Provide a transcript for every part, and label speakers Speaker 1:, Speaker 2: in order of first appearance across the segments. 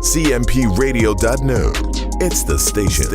Speaker 1: cmpradio.no. It's the station.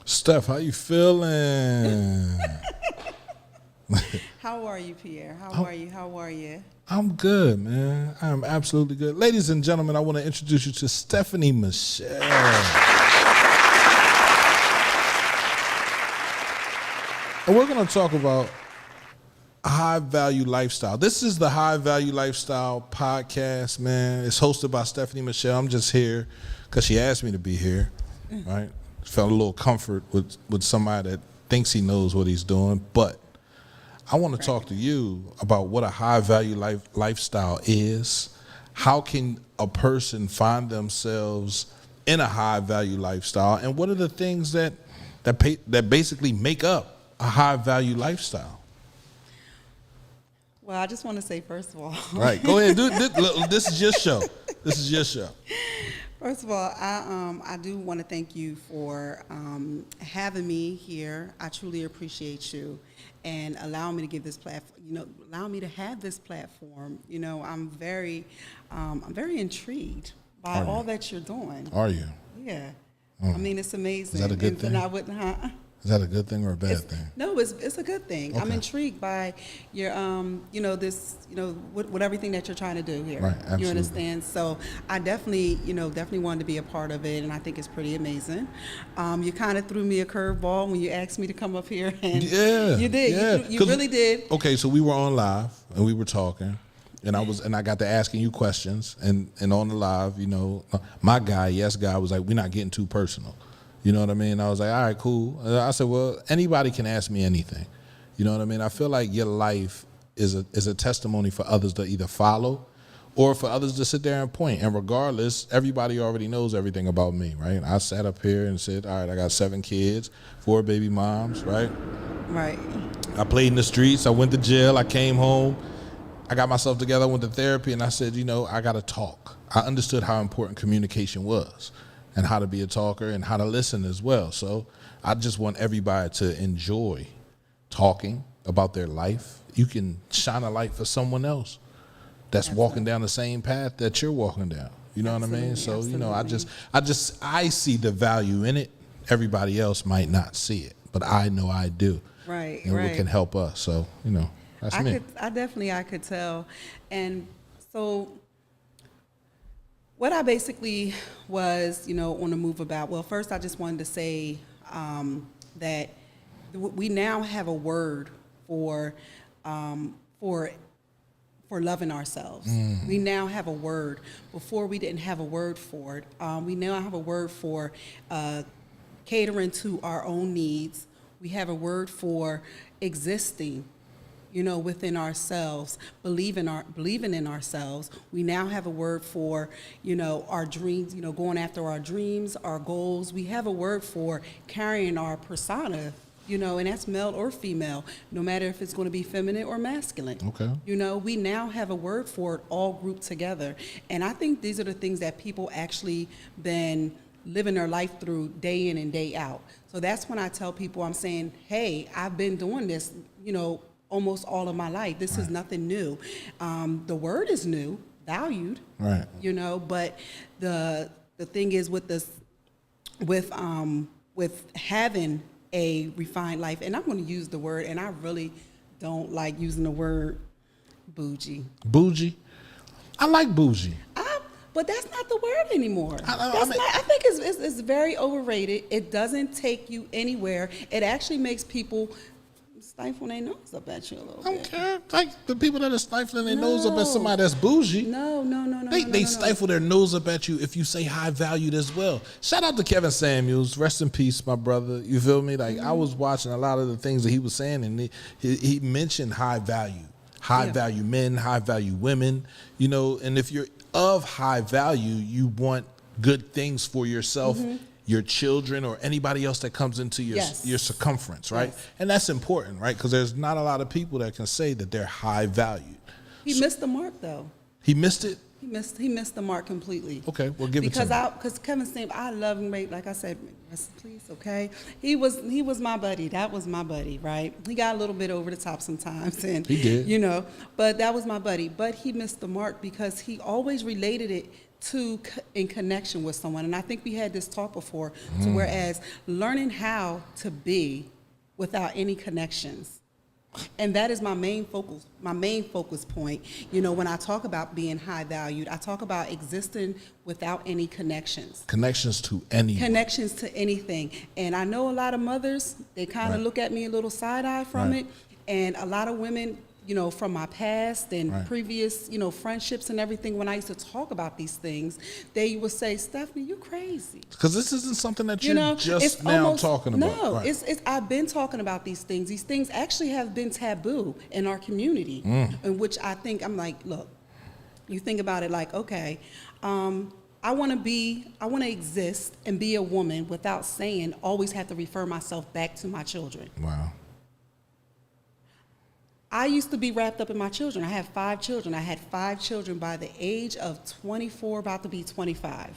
Speaker 2: Steph, how you feeling?
Speaker 3: How are you, Pierre? How are you?
Speaker 2: I'm good, man. I'm absolutely good. Ladies and gentlemen, I want to introduce you to Stephanie Michelle. And we're going to talk about High Value Lifestyle. This is the High Value Lifestyle podcast, man. It's hosted by Stephanie Michelle. I'm just here because she asked me to be here, right? Felt a little comfort with somebody that thinks he knows what he's doing. But I want to talk to you about what a high value lifestyle is. How can a person find themselves in a high value lifestyle? And what are the things that basically make up a high value lifestyle?
Speaker 3: Well, I just want to say, first of all.
Speaker 2: Right. Go ahead. This is your show. This is your show.
Speaker 3: First of all, I do want to thank you for having me here. I truly appreciate you and allow me to give this platform. Allow me to have this platform. I'm very intrigued by all that you're doing.
Speaker 2: Are you?
Speaker 3: Yeah. I mean, it's amazing.
Speaker 2: Is that a good thing?
Speaker 3: And I wouldn't.
Speaker 2: Is that a good thing or a bad thing?
Speaker 3: No, it's a good thing. Okay. I'm intrigued by your, with everything that you're trying to do here.
Speaker 2: Right, absolutely.
Speaker 3: You understand? So I definitely wanted to be a part of it, and I think it's pretty amazing. You kind of threw me a curveball when you asked me to come up here, and you did.
Speaker 2: Yeah.
Speaker 3: You really did.
Speaker 2: Okay, so we were on live and we were talking. And I got to asking you questions, and on the live, my guy, yes guy, was like, we're not getting too personal. You know what I mean? I was like, all right, cool. I said, well, anybody can ask me anything. You know what I mean? I feel like your life is a testimony for others to either follow or for others to sit there and point. And regardless, everybody already knows everything about me, right? I sat up here and said, all right, I got 7 kids, 4 baby moms, right?
Speaker 3: Right.
Speaker 2: I played in the streets. I went to jail. I came home. I got myself together. I went to therapy, and I said, I got to talk. I understood how important communication was, and how to be a talker and how to listen as well. So I just want everybody to enjoy talking about their life. You can shine a light for someone else that's walking down the same path that you're walking down. You know what I mean? So, I see the value in it. Everybody else might not see it, but I know I do.
Speaker 3: Right,
Speaker 2: and it can help us. So, that's me.
Speaker 3: I could tell. And so what I basically was, on the move about, well, first I just wanted to say that we now have a word for loving ourselves. We now have a word. Before we didn't have a word for it. We now have a word for catering to our own needs. We have a word for existing, within ourselves, believing in ourselves. We now have a word for, our dreams, going after our dreams, our goals. We have a word for carrying our persona, and that's male or female, no matter if it's going to be feminine or masculine.
Speaker 2: Okay.
Speaker 3: We now have a word for it all grouped together. And I think these are the things that people actually been living their life through day in and day out. So that's when I tell people, I'm saying, hey, I've been doing this, almost all of my life. This is nothing new. The word is new, valued,
Speaker 2: right?
Speaker 3: But the thing is with this, with having a refined life, and I'm going to use the word, and I really don't like using the word bougie.
Speaker 2: Bougie? I like bougie.
Speaker 3: But that's not the word anymore. I think it's very overrated. It doesn't take you anywhere. It actually makes people stifle their nose up at you a little
Speaker 2: I don't
Speaker 3: bit.
Speaker 2: care. Like the people that are stifling their nose up at somebody that's bougie.
Speaker 3: No.
Speaker 2: They stifle their nose up at you if you say high valued as well. Shout out to Kevin Samuels. Rest in peace, my brother. You feel me? Like I was watching a lot of the things that he was saying, and he mentioned high value. High value men, high value women, you know, and if you're of high value, you want good things for yourself, your children, or anybody else that comes into your circumference, right?
Speaker 3: Yes.
Speaker 2: And that's important, right? Because there's not a lot of people that can say that they're high valued.
Speaker 3: He missed the mark, though.
Speaker 2: He missed it?
Speaker 3: He missed the mark completely.
Speaker 2: Okay, well, give it to me.
Speaker 3: Because Kevin Samuels, I love him, like I said, rest in peace, okay? He was my buddy. That was my buddy, right? He got a little bit over the top sometimes, and
Speaker 2: He did.
Speaker 3: you know, but that was my buddy. But he missed the mark because he always related it in connection with someone. And I think we had this talk before, to whereas learning how to be without any connections. And that is my main focus point. You know, when I talk about being high valued, I talk about existing without any connections.
Speaker 2: Connections to anyone.
Speaker 3: Connections to anything. And I know a lot of mothers, they kind of look at me a little side-eye from it. And a lot of women, you know, from my past and previous, you know, friendships and everything, when I used to talk about these things, they would say, Stephanie, you crazy.
Speaker 2: Because this isn't something that
Speaker 3: You
Speaker 2: you're
Speaker 3: know,
Speaker 2: just
Speaker 3: it's
Speaker 2: now
Speaker 3: almost,
Speaker 2: talking about.
Speaker 3: No,
Speaker 2: Right.
Speaker 3: it's I've been talking about these things. These things actually have been taboo in our community, in which I think, I'm like, look, you think about it like, okay, I want to exist and be a woman without saying, always have to refer myself back to my children.
Speaker 2: Wow.
Speaker 3: I used to be wrapped up in my children. I have 5 children. I had 5 children by the age of 24, about to be 25.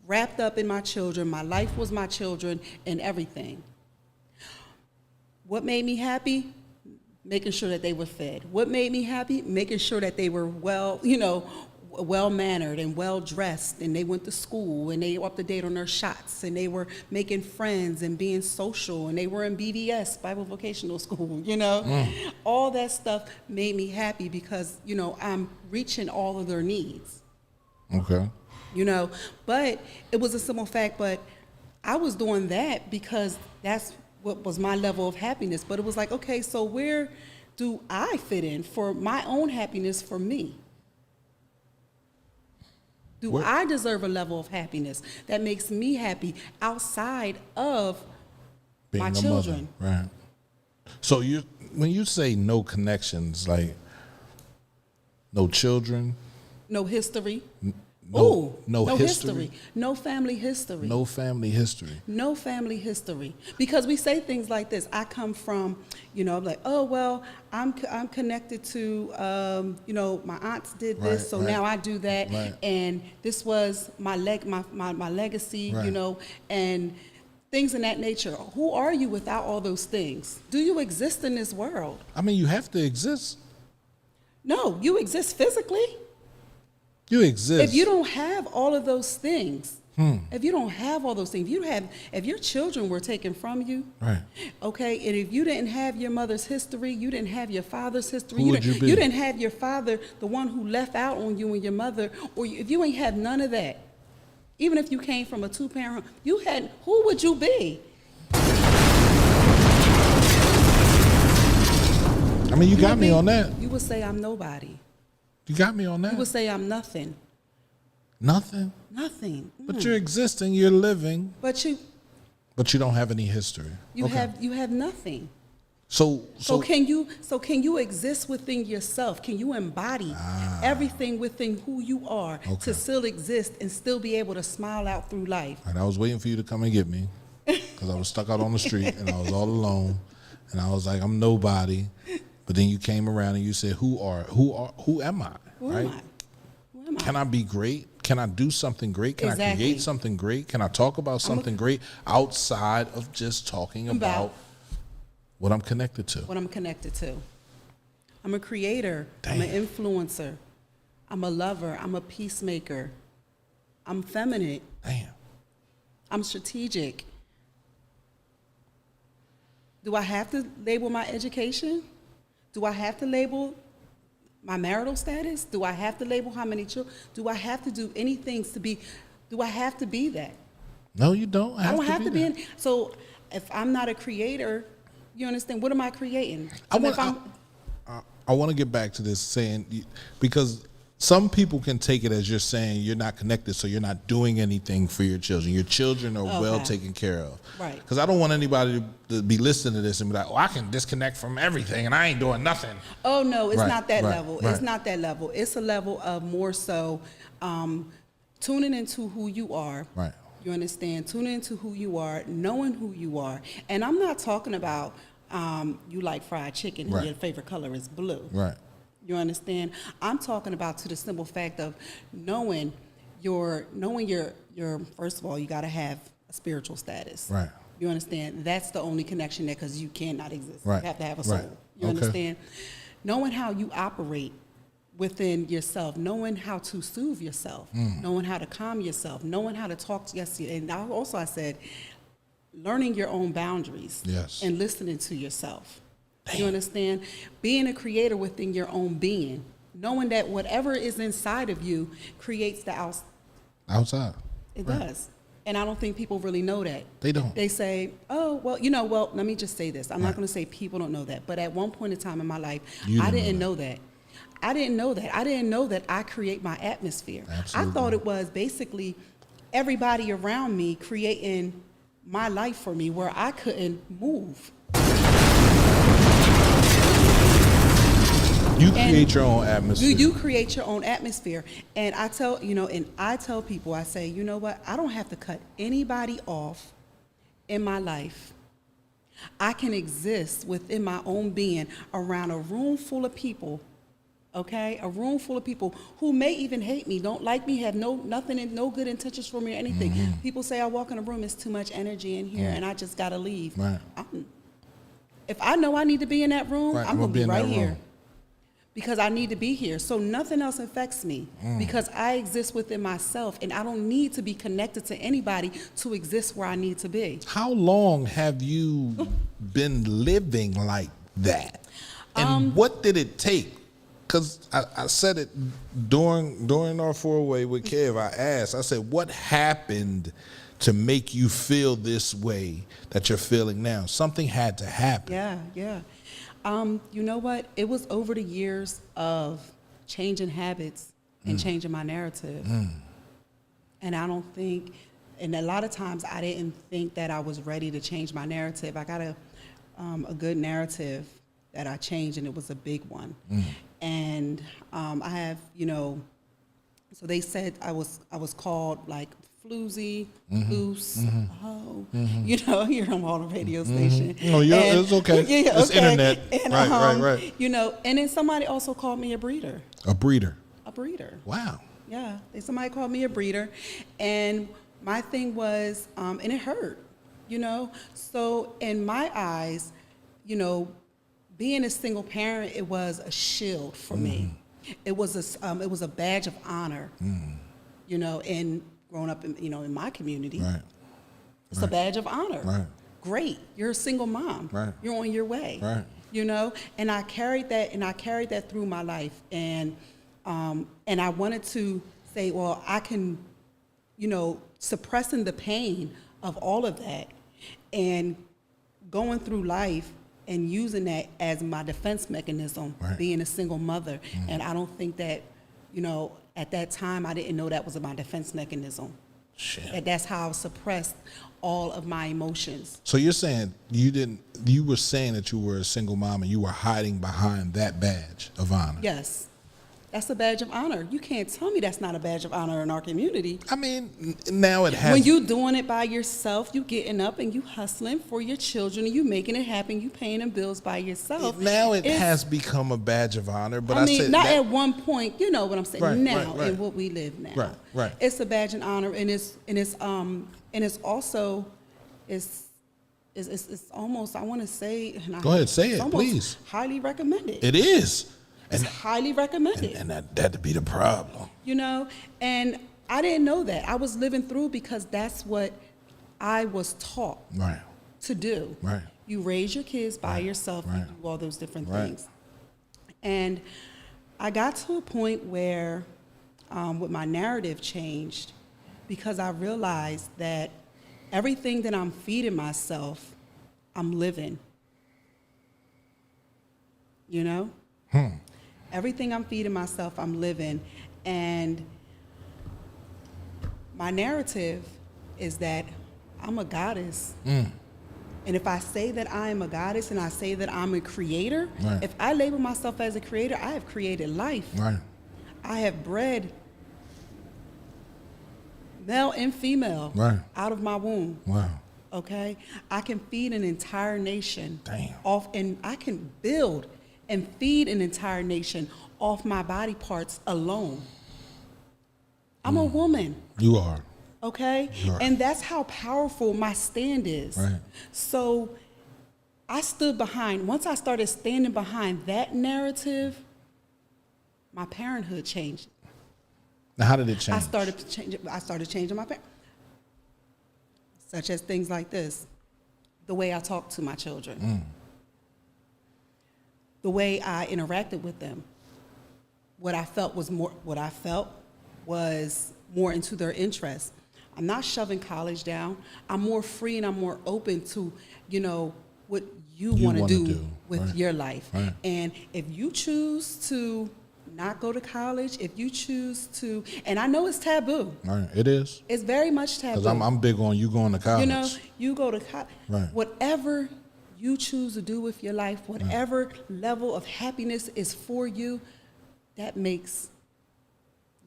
Speaker 3: Wrapped up in my children. My life was my children and everything. What made me happy? Making sure that they were fed. What made me happy? Making sure that they were well-mannered and well-dressed, and they went to school, and they were up to date on their shots, and they were making friends and being social, and they were in BVS, Bible Vocational School, you know. All that stuff made me happy because, you know, I'm reaching all of their needs.
Speaker 2: Okay.
Speaker 3: You know, but it was a simple fact, but I was doing that because that's what was my level of happiness. But it was like, okay, so where do I fit in for my own happiness for me? Do I deserve a level of happiness that makes me happy outside of
Speaker 2: Being
Speaker 3: my
Speaker 2: a
Speaker 3: children?
Speaker 2: Mother. Right. So when you say no connections, like no children,
Speaker 3: No history.
Speaker 2: no history,
Speaker 3: history. No family history.
Speaker 2: no family history.
Speaker 3: No family history. Because we say things like this. I come from, you know, like, oh, well, I'm connected to, you know, my aunts did this,
Speaker 2: Right,
Speaker 3: so
Speaker 2: right.
Speaker 3: now I do that.
Speaker 2: Right.
Speaker 3: And this was my legacy,
Speaker 2: Right.
Speaker 3: you know, and things in that nature. Who are you without all those things? Do you exist in this world?
Speaker 2: I mean, you have to exist.
Speaker 3: No, you exist physically.
Speaker 2: You exist.
Speaker 3: If you don't have all of those things, if you don't have all those things, if your children were taken from you,
Speaker 2: Right.
Speaker 3: okay, and if you didn't have your mother's history, you didn't have your father's history,
Speaker 2: Who would you be?
Speaker 3: you didn't have your father, the one who left out on you and your mother, or if you ain't had none of that, even if you came from a 2-parent, who would you be?
Speaker 2: I mean, you got me on that.
Speaker 3: You would say I'm nobody.
Speaker 2: You got me on
Speaker 3: You would
Speaker 2: that.
Speaker 3: say I'm nothing.
Speaker 2: Nothing.
Speaker 3: Nothing.
Speaker 2: But you're existing. You're living.
Speaker 3: But you
Speaker 2: But you don't have any history. Okay.
Speaker 3: have nothing.
Speaker 2: So
Speaker 3: can you exist within yourself? Can you embody everything within who you are to still exist and still be able to smile out through life?
Speaker 2: And I was waiting for you to come and get me because I was stuck out on the street and I was all alone and I was like, I'm nobody. But then you came around and you said, who am I?
Speaker 3: Who am I? Who am I?
Speaker 2: Can I be great? Can I do something great? Can I
Speaker 3: Exactly.
Speaker 2: create something great? Can I talk about something great outside of just talking about what I'm connected to?
Speaker 3: What I'm connected to. I'm a creator. I'm an influencer. I'm a lover. I'm a peacemaker. I'm feminine.
Speaker 2: Damn.
Speaker 3: I'm strategic. Do I have to label my education? Do I have to label my marital status? Do I have to label how many children? Do I have to do anything do I have to be that?
Speaker 2: No, you don't.
Speaker 3: I don't have to be in. So if I'm not a creator, You understand? What am I creating?
Speaker 2: I
Speaker 3: And
Speaker 2: want.
Speaker 3: if I'm-
Speaker 2: I want to get back to this because some people can take it as you're saying you're not connected, so you're not doing anything for your children. Your children are well taken care of.
Speaker 3: Right.
Speaker 2: Because I don't want anybody to be listening to this and be like, "Oh, I can disconnect from everything and I ain't doing nothing."
Speaker 3: Oh no, it's
Speaker 2: Right,
Speaker 3: not that
Speaker 2: right,
Speaker 3: level.
Speaker 2: right.
Speaker 3: It's not that level. It's a level of more so tuning into who you are.
Speaker 2: Right.
Speaker 3: You understand? Tuning into who you are, knowing who you are. And I'm not talking about you like fried chicken and
Speaker 2: Right.
Speaker 3: your favorite color is blue.
Speaker 2: Right.
Speaker 3: You understand? I'm talking about to the simple fact of knowing your first of all, you got to have a spiritual status.
Speaker 2: Right.
Speaker 3: You understand? That's the only connection there because you cannot exist.
Speaker 2: Right.
Speaker 3: You have to have a soul.
Speaker 2: Right.
Speaker 3: You
Speaker 2: Okay.
Speaker 3: understand? Knowing how you operate within yourself, knowing how to soothe yourself, knowing how to calm yourself, knowing how to talk to yourself. And I said, learning your own boundaries.
Speaker 2: Yes.
Speaker 3: And listening to yourself. You understand? Being a creator within your own being. Knowing that whatever is inside of you creates the
Speaker 2: Outside.
Speaker 3: It
Speaker 2: Right.
Speaker 3: does. And I don't think people really know that.
Speaker 2: They don't.
Speaker 3: They say, oh, well, let me just say this. I'm not going to say people don't know that. But at one point in time in my life,
Speaker 2: You
Speaker 3: I
Speaker 2: didn't
Speaker 3: didn't
Speaker 2: know
Speaker 3: know that. I didn't know that. I didn't know that I create my atmosphere.
Speaker 2: Absolutely.
Speaker 3: I thought it was basically everybody around me creating my life for me where I couldn't move.
Speaker 2: You create your own atmosphere.
Speaker 3: You create your own atmosphere. And I tell people, I say, you know what? I don't have to cut anybody off in my life. I can exist within my own being around a room full of people, okay? A room full of people who may even hate me, don't like me, have no good intentions for me or anything. People say I walk in a room, it's too much energy in here and I just gotta leave.
Speaker 2: Right.
Speaker 3: If I know I need to be in that room,
Speaker 2: Right,
Speaker 3: I'm gonna be
Speaker 2: in
Speaker 3: right
Speaker 2: that
Speaker 3: here.
Speaker 2: room.
Speaker 3: Because I need to be here. So nothing else affects me because I exist within myself and I don't need to be connected to anybody to exist where I need to be.
Speaker 2: How long have you been living like that? And what did it take? Because I said it during our four-way with Kev. I asked, I said, what happened to make you feel this way that you're feeling now? Something had to happen.
Speaker 3: Yeah. You know what? It was over the years of changing habits and changing my narrative. And I don't think, and a lot of times I didn't think that I was ready to change my narrative. I got a good narrative that I changed, and it was a big one. And I have, so they said I was called like floozy, loose, you hear them on the radio station.
Speaker 2: No, it's okay.
Speaker 3: Yeah,
Speaker 2: It's
Speaker 3: okay.
Speaker 2: internet.
Speaker 3: And,
Speaker 2: Right.
Speaker 3: And then somebody also called me a breeder.
Speaker 2: A breeder.
Speaker 3: A breeder.
Speaker 2: Wow.
Speaker 3: Yeah, somebody called me a breeder, and my thing was, and it hurt, So in my eyes, being a single parent, it was a shield for me. It was a badge of honor, and growing up in my community.
Speaker 2: Right.
Speaker 3: It's a badge of honor.
Speaker 2: Right.
Speaker 3: Great, you're a single mom.
Speaker 2: Right.
Speaker 3: You're on your way.
Speaker 2: Right.
Speaker 3: And I carried that through my life, and I wanted to say, well, I can, suppressing the pain of all of that, and going through life and using that as my defense mechanism,
Speaker 2: Right.
Speaker 3: being a single mother, and I don't think that, at that time I didn't know that was my defense mechanism.
Speaker 2: Shit.
Speaker 3: That's how I suppressed all of my emotions.
Speaker 2: So you're saying you were saying that you were a single mom and you were hiding behind that badge of honor.
Speaker 3: Yes, that's a badge of honor. You can't tell me that's not a badge of honor in our community.
Speaker 2: I mean, now it has.
Speaker 3: When you doing it by yourself, you getting up and you hustling for your children, and you making it happen, you paying them bills by yourself.
Speaker 2: Now it
Speaker 3: It's-
Speaker 2: has become a badge of honor, but
Speaker 3: I mean,
Speaker 2: said
Speaker 3: not
Speaker 2: that,
Speaker 3: at one point. You know what I'm saying?
Speaker 2: Right,
Speaker 3: now,
Speaker 2: right.
Speaker 3: in what we live now,
Speaker 2: Right.
Speaker 3: It's a badge of honor, and it's also it's almost, I want to say.
Speaker 2: Go ahead, say
Speaker 3: it's
Speaker 2: it,
Speaker 3: almost
Speaker 2: please.
Speaker 3: Highly recommended.
Speaker 2: it is,
Speaker 3: It's highly recommended.
Speaker 2: and that'd be the problem.
Speaker 3: And I didn't know that. I was living through because that's what I was taught
Speaker 2: Right.
Speaker 3: to do.
Speaker 2: Right.
Speaker 3: You raise your kids by yourself,
Speaker 2: Right.
Speaker 3: you do all those different
Speaker 2: Right.
Speaker 3: things. And I got to a point where with my narrative changed because I realized that everything that I'm feeding myself, I'm living. you know? Everything I'm feeding myself, I'm living. And my narrative is that I'm a goddess. And if I say that I am a goddess and I say that I'm a creator,
Speaker 2: Right.
Speaker 3: if I label myself as a creator, I have created life.
Speaker 2: Right.
Speaker 3: I have bred male and female
Speaker 2: Right.
Speaker 3: out of my womb.
Speaker 2: Wow.
Speaker 3: Okay, I can feed an entire nation
Speaker 2: Damn.
Speaker 3: off, and I can build and feed an entire nation off my body parts alone. I'm a woman,
Speaker 2: You are.
Speaker 3: okay,
Speaker 2: Right.
Speaker 3: and that's how powerful my stand is.
Speaker 2: Right.
Speaker 3: So I stood behind. Once I started standing behind that narrative, my parenthood changed.
Speaker 2: Now, how did it change?
Speaker 3: I started changing my parents, such as things like this: the way I talk to my children, the way I interacted with them. What I felt was more into their interests. I'm not shoving college down. I'm more free and I'm more open to, what you want to
Speaker 2: wanna
Speaker 3: do
Speaker 2: do,
Speaker 3: with
Speaker 2: right.
Speaker 3: your life.
Speaker 2: Right.
Speaker 3: And if you choose to not go to college, if you choose to, and I know it's taboo.
Speaker 2: Right. It is.
Speaker 3: It's very much taboo.
Speaker 2: Because I'm big on you going to college.
Speaker 3: You go to college.
Speaker 2: Right.
Speaker 3: Whatever you choose to do with your life, whatever level of happiness is for you, that makes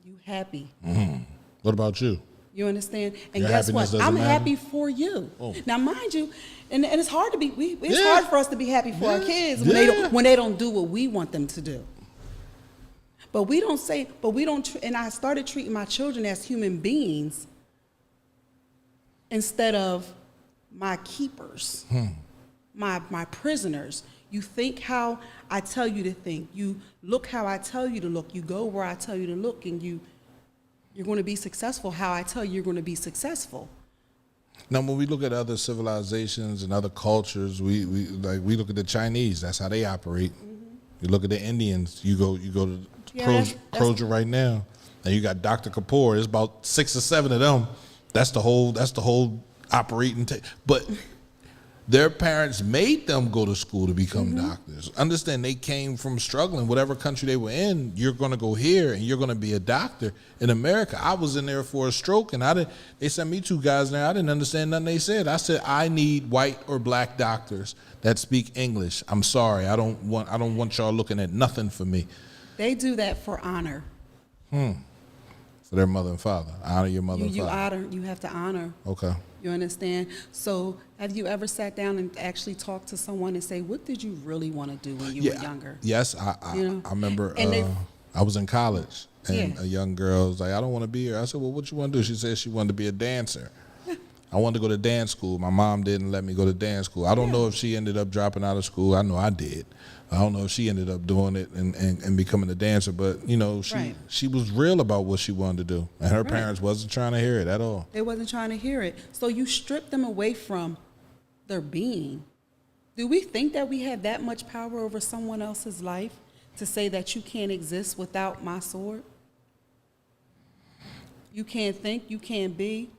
Speaker 3: you happy.
Speaker 2: What about you?
Speaker 3: You understand? And
Speaker 2: Your
Speaker 3: guess
Speaker 2: happiness
Speaker 3: what?
Speaker 2: doesn't
Speaker 3: I'm
Speaker 2: matter?
Speaker 3: happy for you.
Speaker 2: Oh.
Speaker 3: Now, mind you, and it's hard to be. It's
Speaker 2: Yeah.
Speaker 3: hard for us to be happy for our
Speaker 2: Yeah.
Speaker 3: kids
Speaker 2: Yeah.
Speaker 3: when they don't do what we want them to do. But we don't say. But we don't. And I started treating my children as human beings instead of my keepers, my prisoners. You think how I tell you to think. You look how I tell you to look. You go where I tell you to look, and you're going to be successful how I tell you you're going to be successful.
Speaker 2: Now, when we look at other civilizations and other cultures, we look at the Chinese. That's how they operate. You look at the Indians. You go to
Speaker 3: Yeah,
Speaker 2: Crozier right now, and you got Dr. Kapoor. There's about 6 or 7 of them. That's the whole operating. But their parents made them go to school to become doctors. Understand, they came from struggling. Whatever country they were in, you're going to go here and you're going to be a doctor. In America, I was in there for a stroke, and they sent me 2 guys there. I didn't understand nothing they said. I said, I need white or black doctors that speak English. I'm sorry, I don't want y'all looking at nothing for me.
Speaker 3: They do that for honor.
Speaker 2: For their mother and father. Honor your mother and father.
Speaker 3: You have to honor.
Speaker 2: Okay.
Speaker 3: You understand? So have you ever sat down and actually talked to someone and say, what did you really want to do when you were younger?
Speaker 2: Yes, I remember
Speaker 3: And
Speaker 2: I was in college, and
Speaker 3: Yeah.
Speaker 2: a young girl was like, I don't want to be here. I said, well, what you want to do? She said she wanted to be a dancer. I wanted to go to dance school. My mom didn't let me go to dance school. I don't know if she ended up dropping out of school. I know I did. I don't know if she ended up doing it and becoming a dancer, but
Speaker 3: Right.
Speaker 2: she was real about what she wanted to do, and her parents wasn't trying to hear it at all.
Speaker 3: They wasn't trying to hear it. So you strip them away from their being. Do we think that we have that much power over someone else's life to say that you can't exist without my sword? You can't think, you can't be.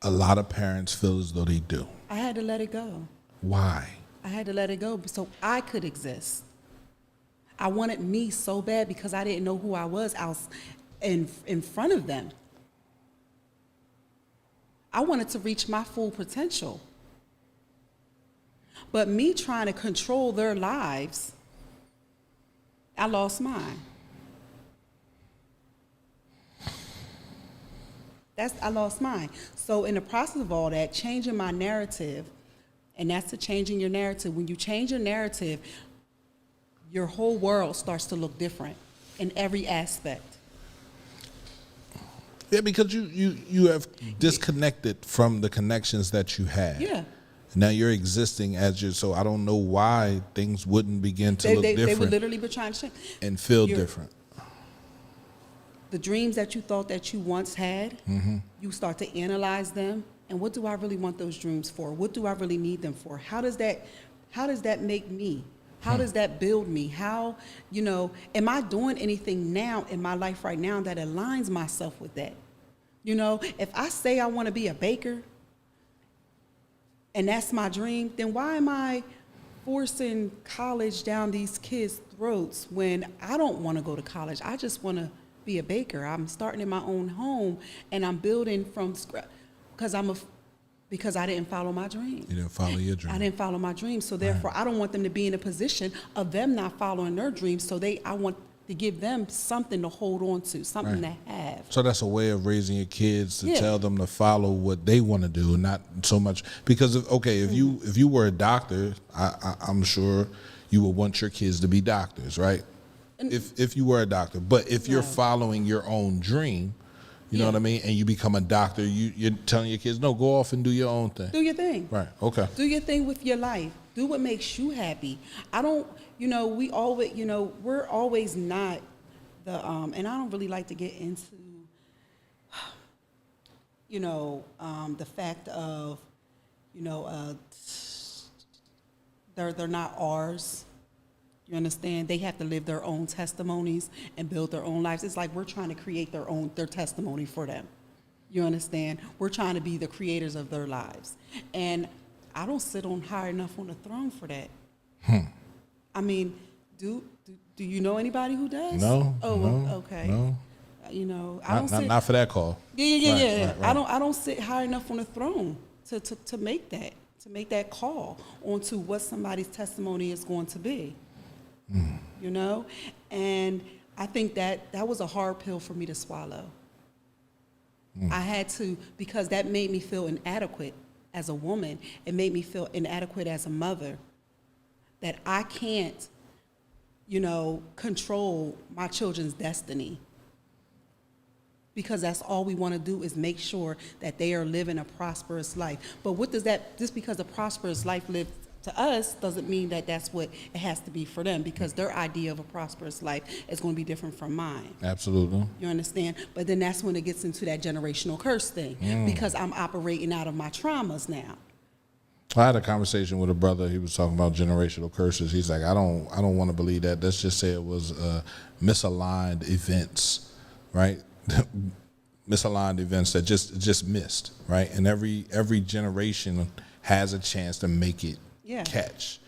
Speaker 2: A lot of parents feel as though they do.
Speaker 3: I had to let it go.
Speaker 2: Why?
Speaker 3: I had to let it go so I could exist. I wanted me so bad because I didn't know who I was in front of them. I wanted to reach my full potential. But me trying to control their lives, I lost mine. I lost mine. So in the process of all that, changing my narrative, and that's the changing your narrative. When you change your narrative, your whole world starts to look different in every aspect.
Speaker 2: Yeah, because you have disconnected from the connections that you had.
Speaker 3: Yeah.
Speaker 2: Now you're existing as you. So I don't know why things wouldn't begin to look
Speaker 3: They
Speaker 2: different
Speaker 3: would literally be trying to change.
Speaker 2: and feel
Speaker 3: You're-
Speaker 2: different.
Speaker 3: The dreams that you thought that you once had, you start to analyze them. And what do I really want those dreams for? What do I really need them for? How does that make me? How does that build me? How, am I doing anything now in my life right now that aligns myself with that? If I say I want to be a baker and that's my dream, then why am I forcing college down these kids' throats when I don't want to go to college. I just want to be a baker. I'm starting in my own home and I'm building from scratch because I didn't follow my dream.
Speaker 2: You didn't follow your dream.
Speaker 3: I didn't follow my dream. So therefore, I don't want them to be in a position of them not following their dreams. So I want to give them something to hold on to, something to have.
Speaker 2: So that's a way of raising your kids to
Speaker 3: Yeah.
Speaker 2: tell them to follow what they want to do, not so much because if you were a doctor, I'm sure you would want your kids to be doctors, right? If you were a doctor, but if you're following your own dream, you know what I mean, and you become a doctor, you're telling your kids, no, go off and do your own thing.
Speaker 3: Do your thing.
Speaker 2: Right. Okay.
Speaker 3: Do your thing with your life. Do what makes you happy. I don't, we always, we're always not the, and I don't really like to get into, the fact of, they're not ours. You understand? They have to live their own testimonies and build their own lives. It's like we're trying to create their testimony for them. You understand? We're trying to be the creators of their lives. And I don't sit on high enough on the throne for that. I mean, do you know anybody who does?
Speaker 2: No.
Speaker 3: Oh,
Speaker 2: no,
Speaker 3: okay.
Speaker 2: No.
Speaker 3: I don't sit.
Speaker 2: Not for that call.
Speaker 3: Yeah.
Speaker 2: Right.
Speaker 3: I don't sit high enough on the throne to make that call onto what somebody's testimony is going to be. And I think that was a hard pill for me to swallow. I had to, because that made me feel inadequate as a woman. It made me feel inadequate as a mother, that I can't, control my children's destiny. Because that's all we want to do is make sure that they are living a prosperous life. But what does that, just because a prosperous life lived to us doesn't mean that that's what it has to be for them, because their idea of a prosperous life is going to be different from mine.
Speaker 2: Absolutely.
Speaker 3: You understand? But then that's when it gets into that generational curse thing, because I'm operating out of my traumas now.
Speaker 2: I had a conversation with a brother. He was talking about generational curses. He's like, I don't want to believe that. Let's just say it was misaligned events, right? Misaligned events that just missed, right? And every generation has a chance to make it catch.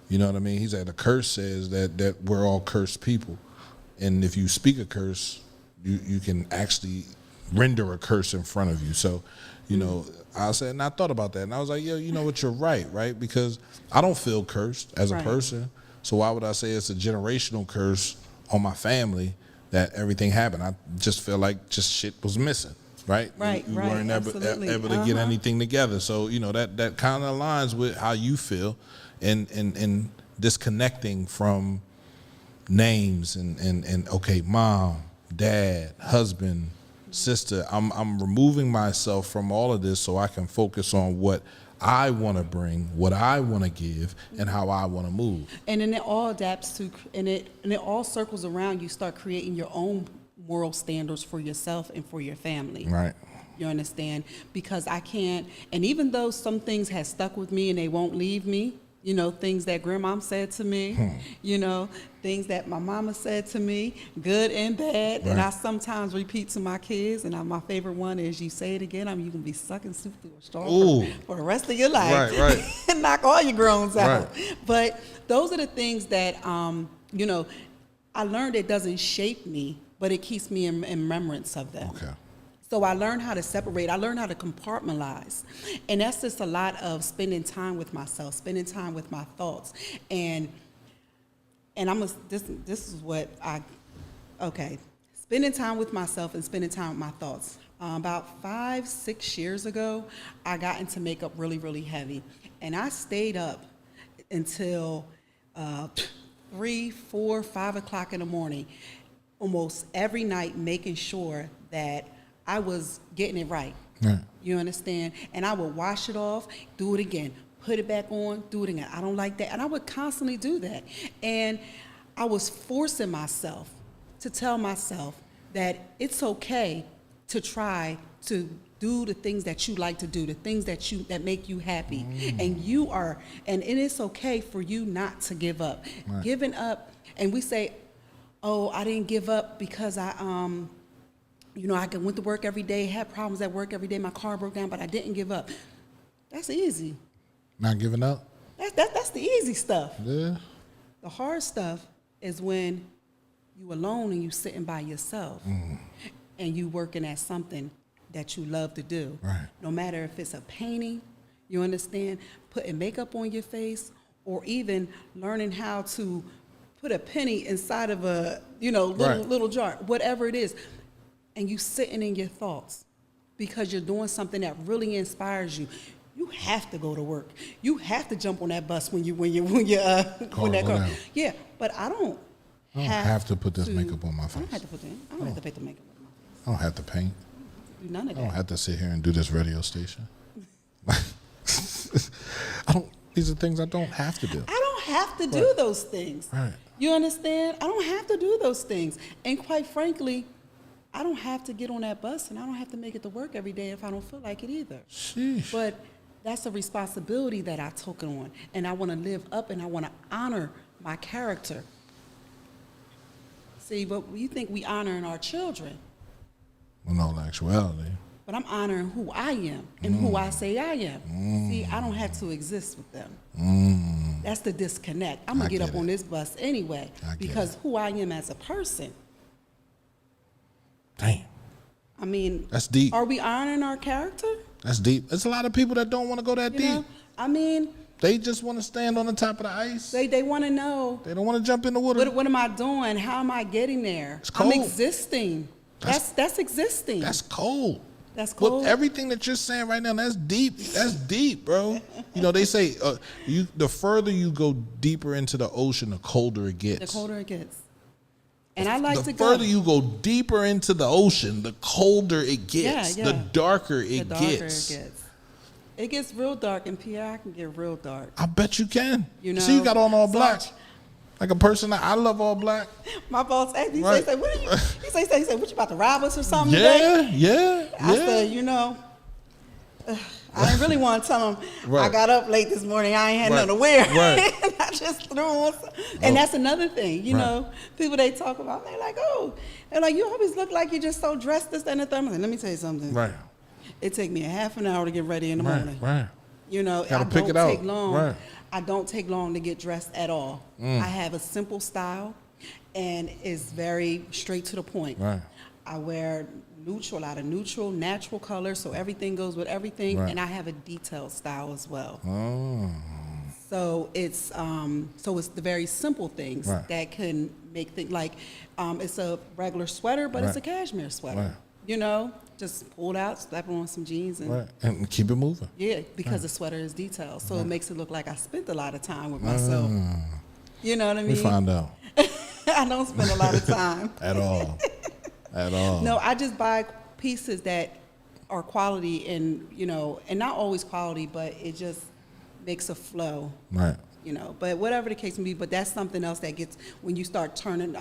Speaker 2: You know what I mean? He's like, the curse says that we're all cursed people. And if you speak a curse, you can actually render a curse in front of you. So, I said, and I thought about that. And I was like, you know what, you're right? Because I don't feel cursed as a person. So why would I say it's a generational curse on my family that everything happened? I just feel like just shit was missing. Right. We weren't able to get anything together. So, that kind of aligns with how you feel and disconnecting from names and okay, mom, dad, husband, sister. I'm removing myself from all of this so I can focus on what I want to bring, what I want to give, and how I want to move.
Speaker 3: And then it all adapts to, and it all circles around. You start creating your own moral standards for yourself and for your family.
Speaker 2: Right.
Speaker 3: You understand? Because I can't, and even though some things have stuck with me and they won't leave me, things that grandma said to me, things that my mama said to me, good and bad, and I sometimes repeat to my kids, and my favorite one is, you say it again, you can be sucking soup through a straw for the rest of your life.
Speaker 2: Right.
Speaker 3: And knock all your groans out.
Speaker 2: Right.
Speaker 3: But those are the things that, I learned it doesn't shape me, but it keeps me in remembrance of them.
Speaker 2: Okay.
Speaker 3: So I learned how to separate. I learned how to compartmentalize. And that's just a lot of spending time with myself, spending time with my thoughts. And this is what spending time with myself and spending time with my thoughts. About 5-6 years ago, I got into makeup really, really heavy. And I stayed up until 3, 4, 5 o'clock in the morning, almost every night, making sure that I was getting it right. You understand? And I would wash it off, do it again, put it back on, do it again. I don't like that. And I would constantly do that. And I was forcing myself to tell myself that it's okay to try to do the things that you like to do, the things that make you happy. And it is okay for you not to give up.
Speaker 2: Right.
Speaker 3: Giving up, and we say, oh, I didn't give up because I went to work every day, had problems at work every day, my car broke down, but I didn't give up. That's easy.
Speaker 2: Not giving up?
Speaker 3: that's the easy stuff.
Speaker 2: Yeah.
Speaker 3: The hard stuff is when you alone and you sitting by yourself and you working at something that you love to do.
Speaker 2: Right.
Speaker 3: No matter if it's a painting, you understand, putting makeup on your face, or even learning how to put a penny inside of a, little jar, whatever it is. And you sitting in your thoughts because you're doing something that really inspires you. You have to go to work. You have to jump on that bus when that car. Yeah, but I don't
Speaker 2: have to put this makeup on my face.
Speaker 3: I don't have to put that. I don't have to put the makeup on my face.
Speaker 2: I don't have to paint.
Speaker 3: Do none of
Speaker 2: I
Speaker 3: that.
Speaker 2: don't have to sit here and do this radio station. These are things I don't have to do.
Speaker 3: I don't have to do those things.
Speaker 2: Right.
Speaker 3: You understand? I don't have to do those things. And quite frankly, I don't have to get on that bus and I don't have to make it to work every day if I don't feel like it either.
Speaker 2: Sheesh.
Speaker 3: But that's a responsibility that I took on, and I want to live up and I want to honor my character. See, but you think we honoring our children,
Speaker 2: In all actuality.
Speaker 3: but I'm honoring who I am and who I say I am. See, I don't have to exist with them. That's the disconnect. I'm going to get up on this bus anyway because who I am as a person.
Speaker 2: Damn.
Speaker 3: I mean,
Speaker 2: That's deep.
Speaker 3: Are we honoring our character?
Speaker 2: That's deep. There's a lot of people that don't want to go that
Speaker 3: You
Speaker 2: deep.
Speaker 3: know? I mean,
Speaker 2: They just want to stand on the top of the ice.
Speaker 3: they want to know,
Speaker 2: They don't want to jump in the water.
Speaker 3: what am I doing? How am I getting there?
Speaker 2: It's
Speaker 3: I'm
Speaker 2: cold.
Speaker 3: existing. That's existing.
Speaker 2: That's cold.
Speaker 3: That's cold.
Speaker 2: With everything that you're saying right now, that's deep. That's deep, bro. They say the further you go deeper into the ocean, the colder it gets.
Speaker 3: The colder it gets. And I like to
Speaker 2: The
Speaker 3: go.
Speaker 2: further you go deeper into the ocean, the colder it gets.
Speaker 3: Yeah.
Speaker 2: The darker
Speaker 3: the
Speaker 2: it
Speaker 3: darker
Speaker 2: gets.
Speaker 3: it gets. It gets real dark, and Pierre, I can get real dark.
Speaker 2: I bet you can.
Speaker 3: You
Speaker 2: See, you got on all
Speaker 3: so
Speaker 2: black. Like a person that I love all black.
Speaker 3: My boss asked me,
Speaker 2: Right.
Speaker 3: he said, what are you? He said, what you about to rob us or something today?
Speaker 2: Yeah.
Speaker 3: I said, I didn't really want to tell him
Speaker 2: Right.
Speaker 3: I got up late this morning. I ain't had
Speaker 2: Right.
Speaker 3: nothing to wear.
Speaker 2: Right.
Speaker 3: And I just threw on some. And that's another thing,
Speaker 2: Right.
Speaker 3: People they talk about, they're like, they're like, you always look like you're just so dressed, this, that, and the third. I'm like, let me tell you something.
Speaker 2: Right.
Speaker 3: It take me a half an hour to get ready in the morning.
Speaker 2: Right.
Speaker 3: I
Speaker 2: pick
Speaker 3: don't
Speaker 2: it out.
Speaker 3: take long.
Speaker 2: Right.
Speaker 3: I don't take long to get dressed at all. I have a simple style, and it's very straight to the point.
Speaker 2: Right.
Speaker 3: I wear a lot of neutral, natural colors, so everything goes with everything,
Speaker 2: Right.
Speaker 3: and I have a detailed style as well.
Speaker 2: Oh.
Speaker 3: So it's the very simple things
Speaker 2: Right.
Speaker 3: that can make things like it's a regular sweater, but it's a
Speaker 2: Right.
Speaker 3: cashmere sweater.
Speaker 2: Right.
Speaker 3: Just pull it out, slap on some jeans, and
Speaker 2: Right. And keep it moving.
Speaker 3: yeah, because the sweater is detailed, so it makes it look like I spent a lot of time with myself. You know what I mean?
Speaker 2: We find out.
Speaker 3: I don't spend a lot of time.
Speaker 2: At all. At all.
Speaker 3: No, I just buy pieces that are quality and, and not always quality, but it just makes a flow,
Speaker 2: Right.
Speaker 3: But whatever the case may be, but that's something else that gets, when you start talking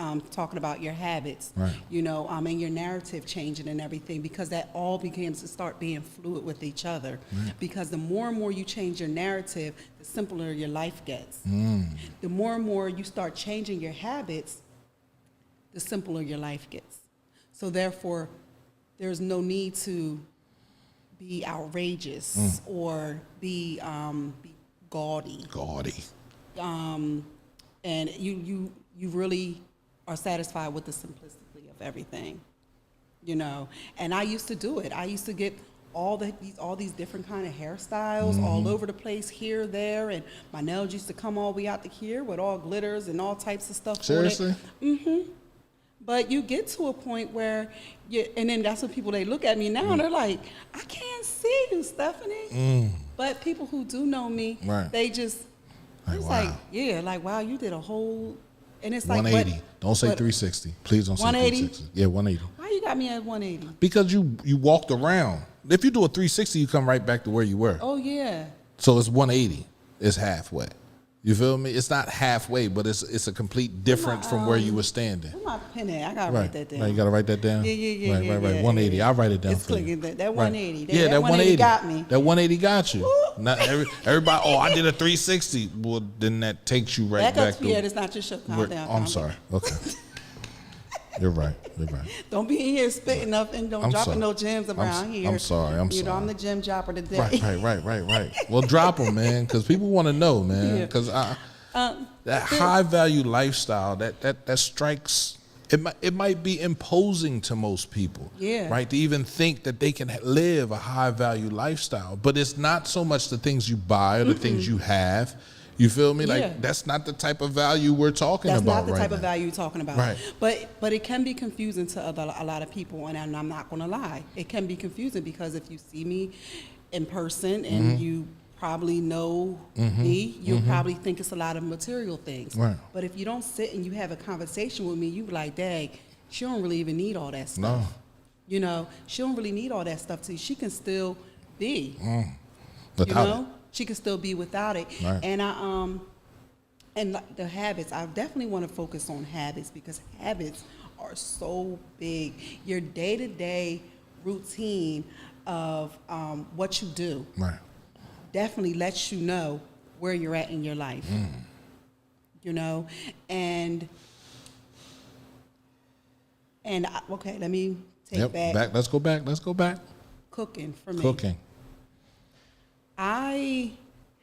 Speaker 3: about your habits,
Speaker 2: Right.
Speaker 3: And your narrative changing and everything, because that all begins to start being fluid with each other.
Speaker 2: Right.
Speaker 3: Because the more and more you change your narrative, the simpler your life gets. The more and more you start changing your habits, the simpler your life gets. So therefore, there's no need to be outrageous or be gaudy. And you really are satisfied with the simplicity of everything, And I used to do it. I used to get all these different kind of hairstyles all over the place, here, there, and my nails used to come all the way out to here with all glitters and all types of stuff.
Speaker 2: Seriously?
Speaker 3: On it. Mm-hmm. But you get to a point where, and then that's when people, they look at me now and they're like, I can't see you, Stephanie. But people who do know me,
Speaker 2: Right.
Speaker 3: they just,
Speaker 2: Like,
Speaker 3: it's
Speaker 2: wow.
Speaker 3: like, wow, you did a whole, and it's like,
Speaker 2: 180. Don't say
Speaker 3: but
Speaker 2: 360. Please don't say
Speaker 3: 180?
Speaker 2: 360. Yeah, 180.
Speaker 3: Why you got me at 180?
Speaker 2: Because you walked around. If you do a 360, you come right back to where you were.
Speaker 3: Oh, yeah.
Speaker 2: So it's 180. It's halfway. You feel me? It's not halfway, but it's a complete difference from where you were standing.
Speaker 3: Where my pen at? I got to
Speaker 2: Right.
Speaker 3: write that down.
Speaker 2: Right, you got to write that down?
Speaker 3: Yeah.
Speaker 2: Right. 180. I'll write it down
Speaker 3: It's
Speaker 2: for you.
Speaker 3: clicking. That
Speaker 2: Right.
Speaker 3: 180.
Speaker 2: Yeah, that 180
Speaker 3: got me.
Speaker 2: That 180 got you. Not everybody, I did a 360. Well, then that takes you right
Speaker 3: Back
Speaker 2: back
Speaker 3: up,
Speaker 2: to
Speaker 3: Pierre. That's not your show. Calm
Speaker 2: where-
Speaker 3: down.
Speaker 2: I'm
Speaker 3: calm
Speaker 2: sorry.
Speaker 3: down.
Speaker 2: Okay. You're right. You're right.
Speaker 3: Don't be in here spitting up and don't
Speaker 2: I'm
Speaker 3: dropping
Speaker 2: sorry.
Speaker 3: no gems around here.
Speaker 2: I'm sorry. I'm
Speaker 3: You know,
Speaker 2: sorry.
Speaker 3: I'm the gem dropper today.
Speaker 2: Right. Well, drop them, man, because people want to know, man.
Speaker 3: Yeah.
Speaker 2: Because that high value lifestyle that strikes. It might be imposing to most people,
Speaker 3: Yeah.
Speaker 2: right? To even think that they can live a high value lifestyle, but it's not so much the things you buy or the things you have. You feel me?
Speaker 3: Yeah.
Speaker 2: Like that's not the type of value we're talking
Speaker 3: That's
Speaker 2: about
Speaker 3: not the
Speaker 2: right
Speaker 3: type
Speaker 2: now.
Speaker 3: of value you're talking about.
Speaker 2: Right.
Speaker 3: But it can be confusing to a lot of people, and I'm not going to lie. It can be confusing because if you see me in person and
Speaker 2: Mm-hmm.
Speaker 3: you probably know me, you'll probably think it's a lot of material things.
Speaker 2: Right.
Speaker 3: But if you don't sit and you have a conversation with me, you be like, dang, she don't really even need all that stuff.
Speaker 2: No.
Speaker 3: You know, she don't really need all that stuff. She can still be.
Speaker 2: Without
Speaker 3: You know, she can still be without it.
Speaker 2: Right.
Speaker 3: And and like the habits, I definitely want to focus on habits because habits are so big. Your day-to-day routine of what you do
Speaker 2: it. Right.
Speaker 3: definitely lets you know where you're at in your life. You know, and okay, let me take back
Speaker 2: Let's go back.
Speaker 3: cooking for me.
Speaker 2: Cooking.
Speaker 3: I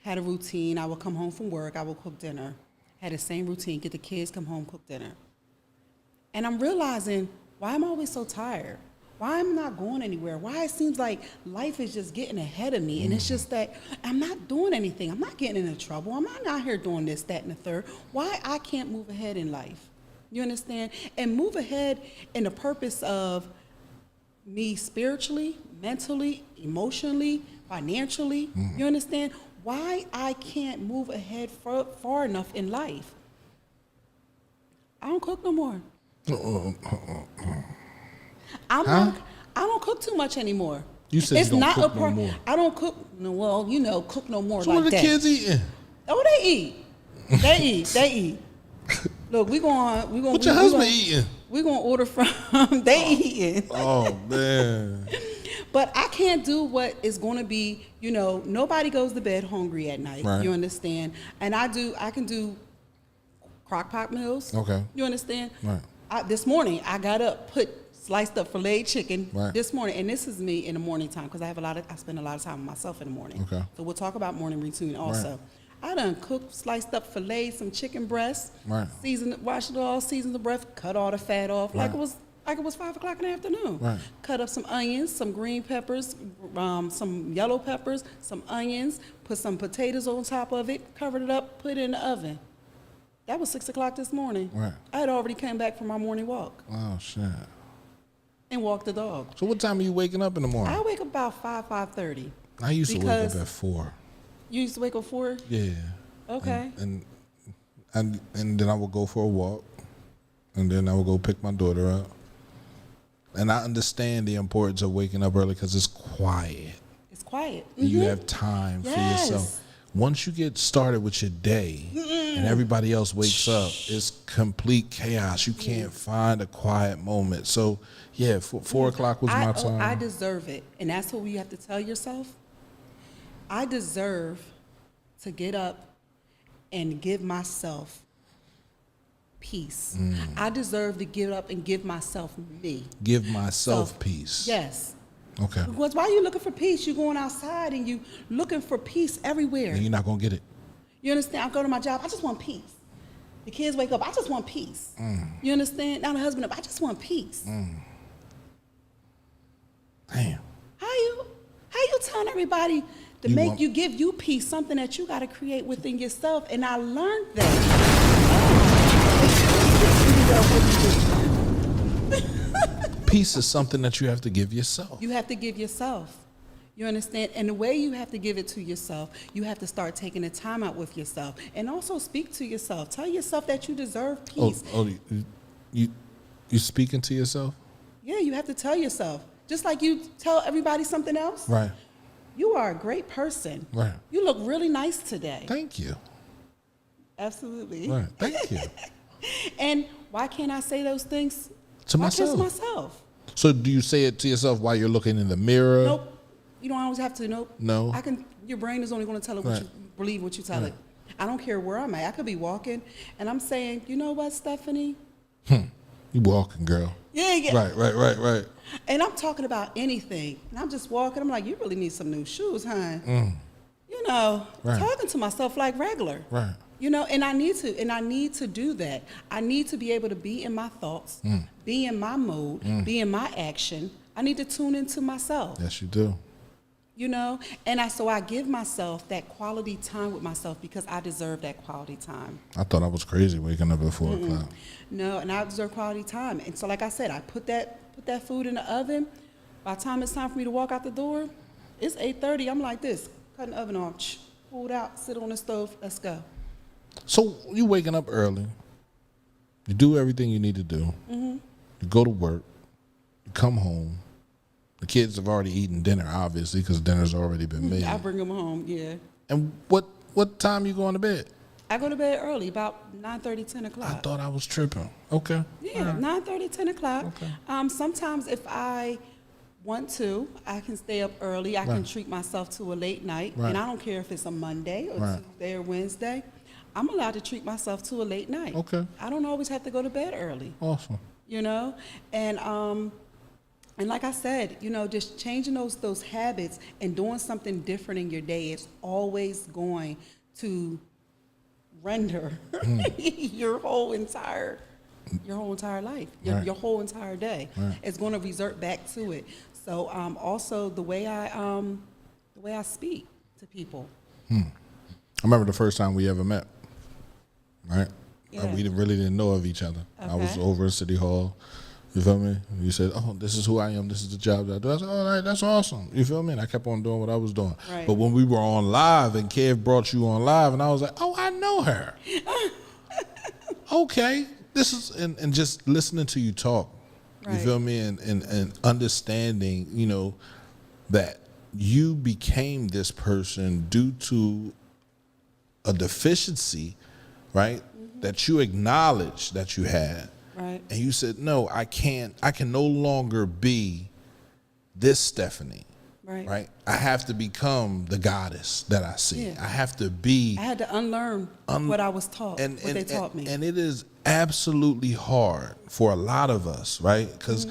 Speaker 3: had a routine. I would come home from work. I would cook dinner. Had the same routine. Get the kids, come home, cook dinner. And I'm realizing why I'm always so tired. Why I'm not going anywhere. Why it seems like life is just getting ahead of me. And it's just that I'm not doing anything. I'm not getting into trouble. I'm not out here doing this, that, and the third. Why I can't move ahead in life. You understand? And move ahead in the purpose of me spiritually, mentally, emotionally, financially. You understand? Why I can't move ahead far enough in life. I don't cook no more. I don't cook too much anymore.
Speaker 2: You said
Speaker 3: it's
Speaker 2: you don't
Speaker 3: not
Speaker 2: cook
Speaker 3: a
Speaker 2: no more.
Speaker 3: I don't cook. No, well, you know, cook no more
Speaker 2: So
Speaker 3: like
Speaker 2: what are the
Speaker 3: that.
Speaker 2: kids eating?
Speaker 3: Oh, they eat. They eat. Look, we going.
Speaker 2: What your husband eating?
Speaker 3: We gonna order from. They eating.
Speaker 2: Oh man.
Speaker 3: But I can't do what is going to be, you know, nobody goes to bed hungry at night.
Speaker 2: Right.
Speaker 3: You understand? And I can do crock pot meals.
Speaker 2: Okay.
Speaker 3: You understand?
Speaker 2: Right.
Speaker 3: This morning, I got up, sliced up filet chicken
Speaker 2: Right.
Speaker 3: this morning. And this is me in the morning time because I spend a lot of time with myself in the morning.
Speaker 2: Okay.
Speaker 3: So we'll talk about morning routine also.
Speaker 2: Right.
Speaker 3: I done cooked, sliced up filet, some chicken breasts,
Speaker 2: Right.
Speaker 3: washed it all, seasoned the breast, cut all the fat off like
Speaker 2: Right.
Speaker 3: it was 5 o'clock in the afternoon.
Speaker 2: Right.
Speaker 3: Cut up some onions, some green peppers, some yellow peppers, some onions, put some potatoes on top of it, covered it up, put it in the oven. That was 6 o'clock this morning.
Speaker 2: Right.
Speaker 3: I had already came back from my morning walk
Speaker 2: Oh shit.
Speaker 3: and walked the dog.
Speaker 2: So what time are you waking up in the morning?
Speaker 3: I wake up about 5:30.
Speaker 2: I used to wake
Speaker 3: because-
Speaker 2: up at 4.
Speaker 3: You used to wake up 4?
Speaker 2: Yeah.
Speaker 3: Okay.
Speaker 2: And then I would go for a walk, and then I would go pick my daughter up. And I understand the importance of waking up early because it's quiet.
Speaker 3: It's quiet.
Speaker 2: You
Speaker 3: Mhm.
Speaker 2: have time for
Speaker 3: Yes.
Speaker 2: yourself. Once you get started with your day and everybody else wakes up, it's complete chaos. You can't find a quiet moment. So, yeah, 4 o'clock was my time.
Speaker 3: I deserve it. And that's what you have to tell yourself. I deserve to get up and give myself peace. I deserve to get up and give myself me.
Speaker 2: Give myself peace.
Speaker 3: Yes.
Speaker 2: Okay.
Speaker 3: Because why are you looking for peace? You're going outside and you looking for peace everywhere.
Speaker 2: And you're not going to get it.
Speaker 3: You understand? I go to my job, I just want peace. The kids wake up, I just want peace. You understand? Now the husband up, I just want peace.
Speaker 2: Damn.
Speaker 3: How you telling everybody to
Speaker 2: You
Speaker 3: make
Speaker 2: want-
Speaker 3: you give you peace, something that you got to create within yourself? And I learned that.
Speaker 2: Peace is something that you have to give yourself.
Speaker 3: You have to give yourself. You understand? And the way you have to give it to yourself, you have to start taking the time out with yourself. And also speak to yourself. Tell yourself that you deserve peace.
Speaker 2: You speaking to yourself?
Speaker 3: Yeah, you have to tell yourself. Just like you tell everybody something else.
Speaker 2: Right.
Speaker 3: You are a great person.
Speaker 2: Right.
Speaker 3: You look really nice today.
Speaker 2: Thank you.
Speaker 3: Absolutely.
Speaker 2: Right. Thank you.
Speaker 3: And why can't I say those things?
Speaker 2: To
Speaker 3: Why
Speaker 2: myself.
Speaker 3: can't I myself?
Speaker 2: So do you say it to yourself while you're looking in the mirror?
Speaker 3: Nope. You don't always have to. Nope.
Speaker 2: No.
Speaker 3: Your brain is only going to tell it what
Speaker 2: Right.
Speaker 3: you believe, what you tell
Speaker 2: Right.
Speaker 3: it. I don't care where I'm at. I could be walking and I'm saying, you know what, Stephanie?
Speaker 2: You walking, girl.
Speaker 3: Yeah.
Speaker 2: Right.
Speaker 3: And I'm talking about anything. And I'm just walking. I'm like, you really need some new shoes, huh? You know,
Speaker 2: Right.
Speaker 3: talking to myself like regular.
Speaker 2: Right.
Speaker 3: You know, and I need to do that. I need to be able to be in my thoughts, be in my mode, be in my action. I need to tune into myself.
Speaker 2: Yes, you do.
Speaker 3: You know, and so I give myself that quality time with myself because I deserve that quality time.
Speaker 2: I thought I was crazy waking up at 4 o'clock.
Speaker 3: No, and I deserve quality time. And so, like I said, I put that food in the oven. By the time it's time for me to walk out the door, it's 8:30. I'm like this, cutting the oven off, pull it out, sit on the stove, let's go.
Speaker 2: So you waking up early. You do everything you need to do. You go to work. You come home. The kids have already eaten dinner, obviously, because dinner's already been made.
Speaker 3: I bring them home, yeah.
Speaker 2: And what time you going to bed?
Speaker 3: I go to bed early, about 9:30, 10 o'clock.
Speaker 2: I thought I was tripping. Okay.
Speaker 3: Yeah, 9:30, 10 o'clock.
Speaker 2: Okay.
Speaker 3: Sometimes if I want to, I can stay up early. I can
Speaker 2: Right.
Speaker 3: treat myself to a late night.
Speaker 2: Right.
Speaker 3: And I don't care if it's a Monday or
Speaker 2: Right.
Speaker 3: Tuesday or Wednesday. I'm allowed to treat myself to a late night.
Speaker 2: Okay.
Speaker 3: I don't always have to go to bed early,
Speaker 2: Awesome.
Speaker 3: you know? And like I said, you know, just changing those habits and doing something different in your day is always going to render your whole entire life,
Speaker 2: Right.
Speaker 3: your whole entire day.
Speaker 2: Right.
Speaker 3: It's going to revert back to it. So also the way I speak to people.
Speaker 2: I remember the first time we ever met. Right?
Speaker 3: Yeah.
Speaker 2: We really didn't know of each other. I was
Speaker 3: Okay.
Speaker 2: over at City Hall. You feel me? You said, "Oh, this is who I am. This is the job that I do." I said, "All right, that's awesome." You feel me? And I kept on doing what I was doing.
Speaker 3: Right.
Speaker 2: But when we were on live and Kev brought you on live, and I was like, "Oh, I know her." Okay, this is and just listening to you talk. You
Speaker 3: Right.
Speaker 2: feel me? And understanding, you know, that you became this person due to a deficiency, right? That you acknowledged that you had.
Speaker 3: Right.
Speaker 2: And you said, no, I can no longer be this Stephanie.
Speaker 3: Right.
Speaker 2: I have to become the goddess that I see.
Speaker 3: Yeah.
Speaker 2: I have to be.
Speaker 3: I had to unlearn what I was taught, what they taught me.
Speaker 2: And it is absolutely hard for a lot of us, right? Because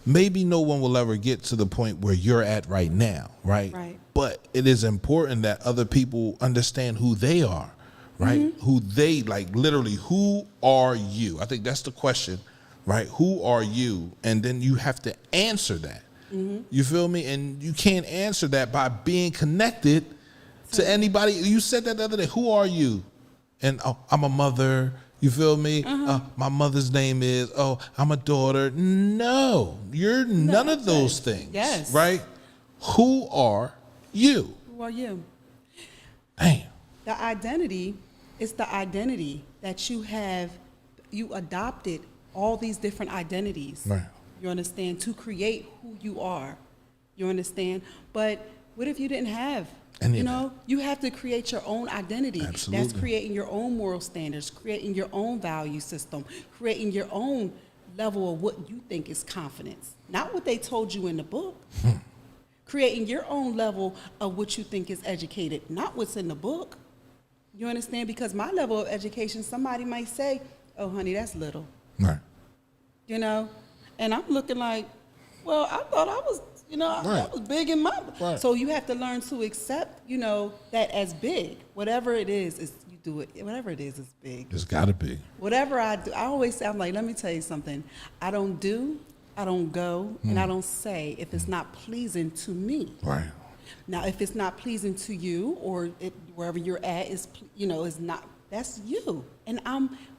Speaker 2: maybe no one will ever get to the point where you're at right now, right?
Speaker 3: Right.
Speaker 2: But it is important that other people understand who they are, right? Who they, like, literally, who are you? I think that's the question, right? Who are you? And then you have to answer that. You feel me? And you can't answer that by being connected to anybody. You said that the other day. Who are you? And oh, I'm a mother. You feel me? My mother's name is, I'm a daughter. No, you're none of those things.
Speaker 3: Yes.
Speaker 2: Right? Who are you?
Speaker 3: Who are you?
Speaker 2: Damn.
Speaker 3: The identity is the identity that you have. You adopted all these different identities.
Speaker 2: Right.
Speaker 3: You understand? To create who you are. You understand? But what if you didn't have?
Speaker 2: Any
Speaker 3: You
Speaker 2: of
Speaker 3: know, you have to create your own identity.
Speaker 2: Absolutely.
Speaker 3: That's creating your own moral standards, creating your own value system, creating your own level of what you think is confidence. Not what they told you in the book. Creating your own level of what you think is educated, not what's in the book. You understand? Because my level of education, somebody might say, oh, honey, that's little.
Speaker 2: Right.
Speaker 3: You know? And I'm looking like, well, I thought I was, you know, I
Speaker 2: Right.
Speaker 3: was big in my.
Speaker 2: Right.
Speaker 3: So you have to learn to accept, you know, that as big. Whatever it is you do it. Whatever it is big.
Speaker 2: It's got to be.
Speaker 3: Whatever I do, I always say, I'm like, let me tell you something. I don't do, I don't go, and I don't say if it's not pleasing to me.
Speaker 2: Right.
Speaker 3: Now, if it's not pleasing to you, or wherever you're at is, you know, is not. That's you, and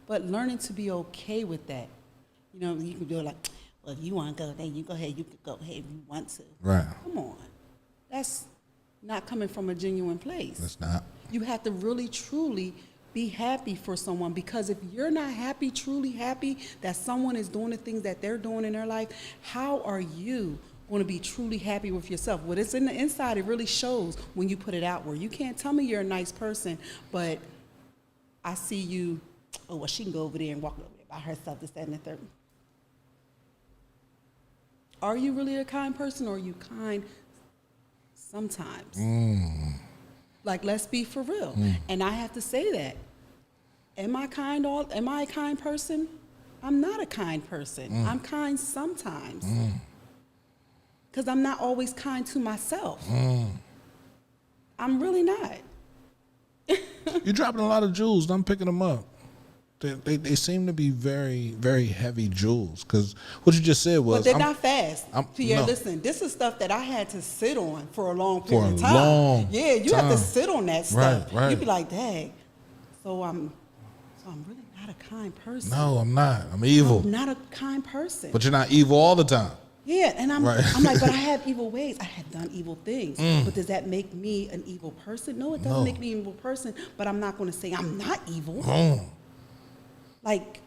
Speaker 3: but learning to be okay with that. You know, you can do it like, well, if you want to go, then you go ahead. You can go ahead if you want to.
Speaker 2: Right.
Speaker 3: Come on, that's not coming from a genuine place.
Speaker 2: That's not.
Speaker 3: You have to really, truly be happy for someone, because if you're not happy, truly happy that someone is doing the things that they're doing in their life, how are you going to be truly happy with yourself? What is in the inside, it really shows when you put it outward. You can't tell me you're a nice person, but I see you, oh, well, she can go over there and walk over there by herself, this, that, and the third. Are you really a kind person, or are you kind sometimes? Like, let's be for real. And I have to say that. Am I a kind person? I'm not a kind person. I'm kind sometimes. Because I'm not always kind to myself. I'm really not.
Speaker 2: You're dropping a lot of jewels, and I'm picking them up. They seem to be very, very heavy jewels. Because what you just said was...
Speaker 3: But they're not fast. Pierre,
Speaker 2: no.
Speaker 3: listen, this is stuff that I had to sit on for a long period of time.
Speaker 2: Long
Speaker 3: yeah, you have to sit on that stuff.
Speaker 2: Right.
Speaker 3: You'd be like, dang. So I'm really not a kind person.
Speaker 2: No, I'm not. I'm evil.
Speaker 3: I'm not a kind person.
Speaker 2: But you're not evil all the time.
Speaker 3: Yeah, and I'm
Speaker 2: Right.
Speaker 3: like, but I have evil ways. I have done evil things. But does that make me an evil person? No, it doesn't make me an evil person, but I'm not going to say I'm not evil. Like,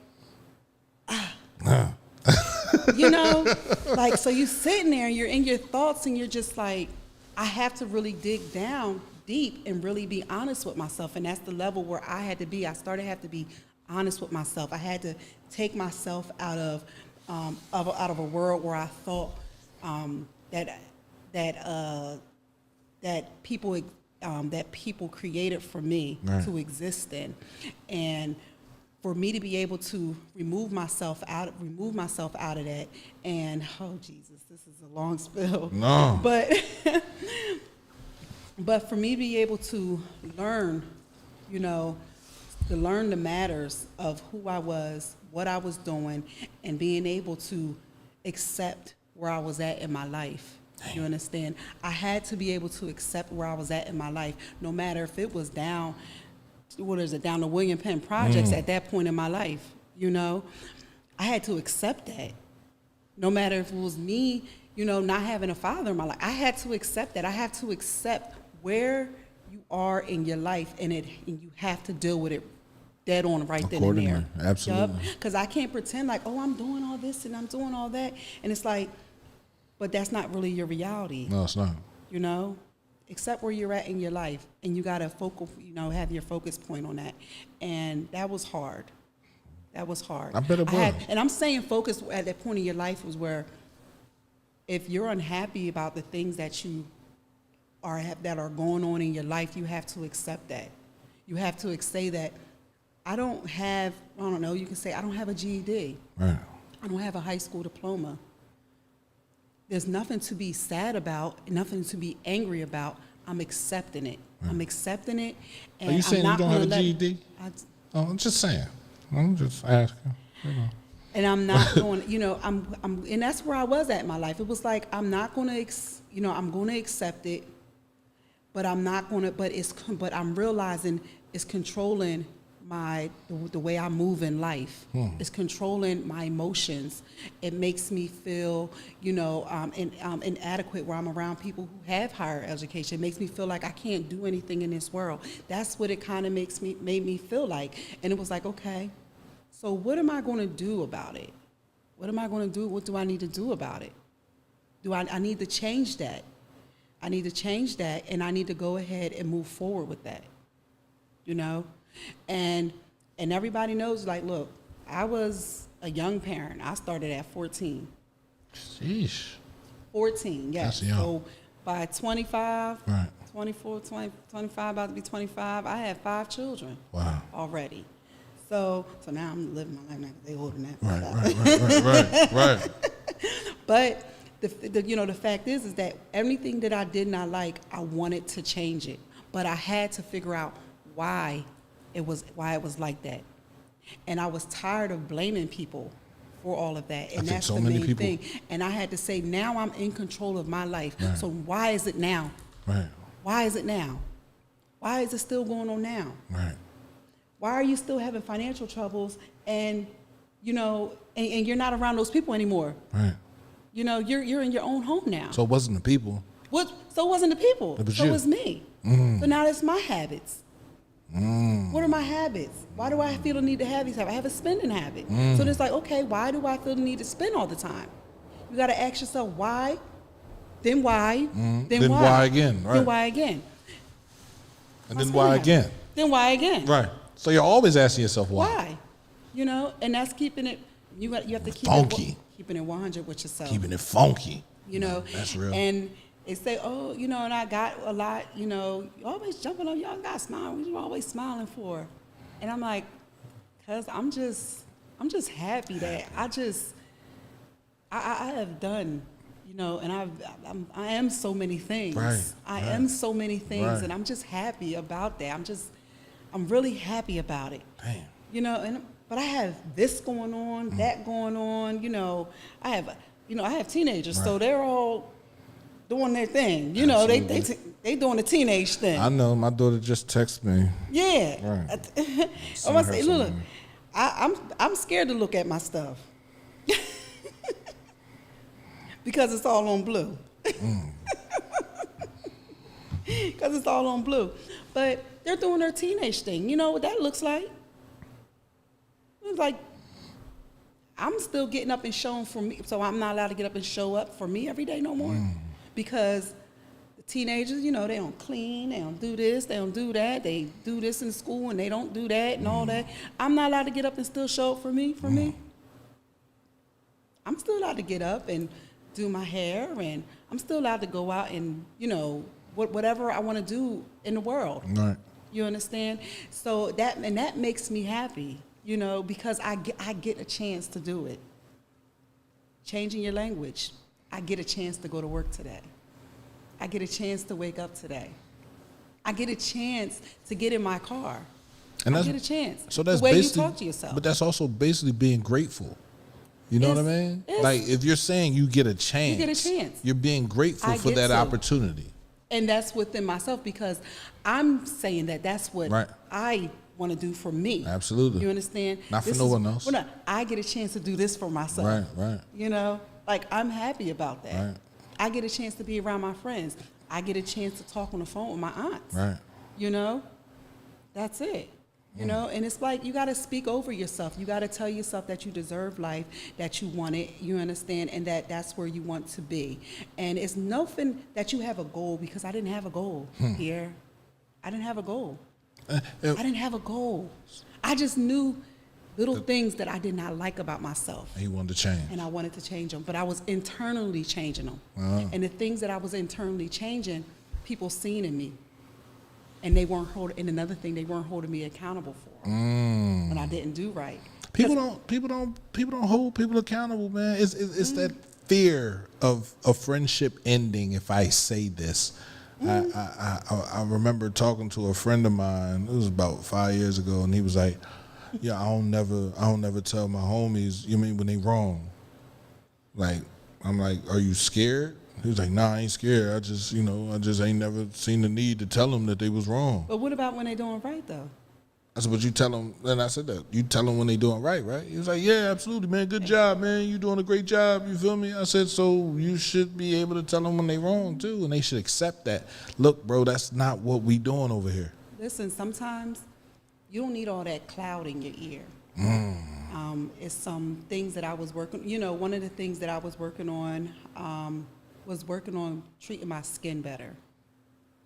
Speaker 3: you know, like, so you sitting there and you're in your thoughts and you're just like, I have to really dig down deep and really be honest with myself. And that's the level where I had to be. I started to have to be honest with myself. I had to take myself out of a world where I thought that people created for me to exist in, and for me to be able to remove myself out of that. And oh Jesus, this is a long spill.
Speaker 2: No,
Speaker 3: but for me to be able to learn, to learn the matters of who I was, what I was doing, and being able to accept where I was at in my life. You understand? I had to be able to accept where I was at in my life, no matter if it was down the William Penn Projects at that point in my life. I had to accept that. No matter if it was me, not having a father in my life, I had to accept that. I have to accept where you are in your life, and you have to deal with it dead on right then and there.
Speaker 2: Absolutely.
Speaker 3: Because I can't pretend like, oh, I'm doing all this and I'm doing all that. And it's like, but that's not really your reality.
Speaker 2: No, it's not.
Speaker 3: Accept where you're at in your life, and you got to have your focus point on that. And that was hard. I bet it was. And I'm saying focus at that point in your life was where if you're unhappy about the things that that are going on in your life, you have to accept that. You have to say that you can say, I don't have a GED.
Speaker 2: Right.
Speaker 3: I don't have a high school diploma. There's nothing to be sad about, nothing to be angry about. I'm accepting it. Right. I'm accepting it. And
Speaker 2: are you saying you don't have a GED? I'm just saying. I'm just asking.
Speaker 3: And I'm not going, and that's where I was at in my life. It was like, I'm not going to, I'm going to accept it, but I'm not going to, but I'm realizing it's controlling the way I move in life. It's controlling my emotions. It makes me feel, inadequate where I'm around people who have higher education. It makes me feel like I can't do anything in this world. That's what it kind of made me feel like. And it was like, okay, so what am I going to do about it? What am I going to do? What do I need to do about it? I need to change that. I need to change that, and I need to go ahead and move forward with that, And everybody knows, like, look, I was a young parent. I started at 14.
Speaker 2: Sheesh.
Speaker 3: 14, yes.
Speaker 2: That's young.
Speaker 3: So by 25,
Speaker 2: right.
Speaker 3: 24, 20, 25, about to be 25, I had 5 children.
Speaker 2: Wow.
Speaker 3: Already. So now I'm living my life now because they're older than
Speaker 2: that. Right.
Speaker 3: But the fact is that everything that I did not like, I wanted to change it. But I had to figure out why it was like that. And I was tired of blaming people for all of that. And that's the main thing. And I had to say, now I'm in control of my life. Right. So why is it now?
Speaker 2: Right.
Speaker 3: Why is it now? Why is it still going on now?
Speaker 2: Right.
Speaker 3: Why are you still having financial troubles and you're not around those people anymore?
Speaker 2: Right.
Speaker 3: You're in your own home now.
Speaker 2: So it wasn't the people.
Speaker 3: So it wasn't the people.
Speaker 2: It was
Speaker 3: so
Speaker 2: you.
Speaker 3: It was me. So now it's my habits. What are my habits? Why do I feel the need to have these habits? I have a spending habit. So it's like, okay, why do I feel the need to spend all the time? You got to ask yourself why, then why, then why.
Speaker 2: Why again, right?
Speaker 3: Then why again.
Speaker 2: And then why again.
Speaker 3: Then why again.
Speaker 2: Right. So you're always asking yourself why.
Speaker 3: Why? And that's keeping it, you have to keep
Speaker 2: funky.
Speaker 3: Keeping it 100 with yourself.
Speaker 2: Keeping it funky.
Speaker 3: That's
Speaker 2: real.
Speaker 3: And they say, oh, and I got a lot, you always jumping on, y'all got smiling. What you always smiling for? And I'm like, because I'm just I'm just happy that I have done, you know, and I am so many things. I am so many things, and I'm just happy about that. I'm really happy about it.
Speaker 2: Damn.
Speaker 3: You know, but I have this going on, that going on. You know, I have teenagers, so they're all doing their thing. You know, they doing the teenage thing.
Speaker 2: I know. My daughter just texted me.
Speaker 3: Yeah.
Speaker 2: Right.
Speaker 3: I'm gonna say, look, I'm scared to look at my stuff because it's all on blue. Because it's all on blue, but they're doing their teenage thing. You know what that looks like? It's like I'm still getting up and showing for me, so I'm not allowed to get up and show up for me every day no more because the teenagers, you know, they don't clean, they don't do this, they don't do that, they do this in school and they don't do that and all that. I'm not allowed to get up and still show up for me. I'm still allowed to get up and do my hair, and I'm still allowed to go out and, you know, whatever I want to do in the world.
Speaker 2: Right.
Speaker 3: You understand? So that makes me happy, you know, because I get a chance to do it. Changing your language. I get a chance to go to work today. I get a chance to wake up today. I get a chance to get in my car.
Speaker 2: And
Speaker 3: I get a chance.
Speaker 2: So that's
Speaker 3: the way you
Speaker 2: basically,
Speaker 3: talk to yourself.
Speaker 2: But that's also basically being grateful. You know what I mean? Like if you're saying you get a chance,
Speaker 3: you get a chance.
Speaker 2: You're being grateful for that opportunity.
Speaker 3: And that's within myself because I'm saying that's what I want to do for me.
Speaker 2: Absolutely.
Speaker 3: You understand?
Speaker 2: Not for no one else.
Speaker 3: I get a chance to do this for myself.
Speaker 2: Right.
Speaker 3: You know, like I'm happy about that.
Speaker 2: Right.
Speaker 3: I get a chance to be around my friends. I get a chance to talk on the phone with my aunts.
Speaker 2: Right.
Speaker 3: You know, that's it. You know, and it's like you got to speak over yourself. You got to tell yourself that you deserve life, that you want it, you understand, and that's where you want to be. And it's nothing that you have a goal, because I didn't have a goal here. I didn't have a goal. I didn't have a goal. I just knew little things that I did not like about myself.
Speaker 2: And you wanted to change.
Speaker 3: And I wanted to change them, but I was internally changing them. And the things that I was internally changing, people seen in me. And they weren't and another thing, they weren't holding me accountable for when I didn't do right.
Speaker 2: People don't hold people accountable, man. It's that fear of a friendship ending if I say this. I remember talking to a friend of mine. It was about 5 years ago, and he was like, "Yeah, I don't never tell my homies. You mean when they wrong?" Like, I'm like, "Are you scared?" He was like, "Nah, I ain't scared. I just ain't never seen the need to tell them that they was wrong."
Speaker 3: But what about when they doing right though?
Speaker 2: I said, "But you tell them." Then I said that you tell them when they doing right, right? He was like, "Yeah, absolutely, man. Good job, man. You doing a great job. You feel me?" I said, "So you should be able to tell them when they wrong too, and they should accept that. Look, bro, that's not what we doing over here."
Speaker 3: Listen, sometimes you don't need all that cloud in your ear. It's some things that I was working. You know, one of the things that I was working on. Was working on treating my skin better.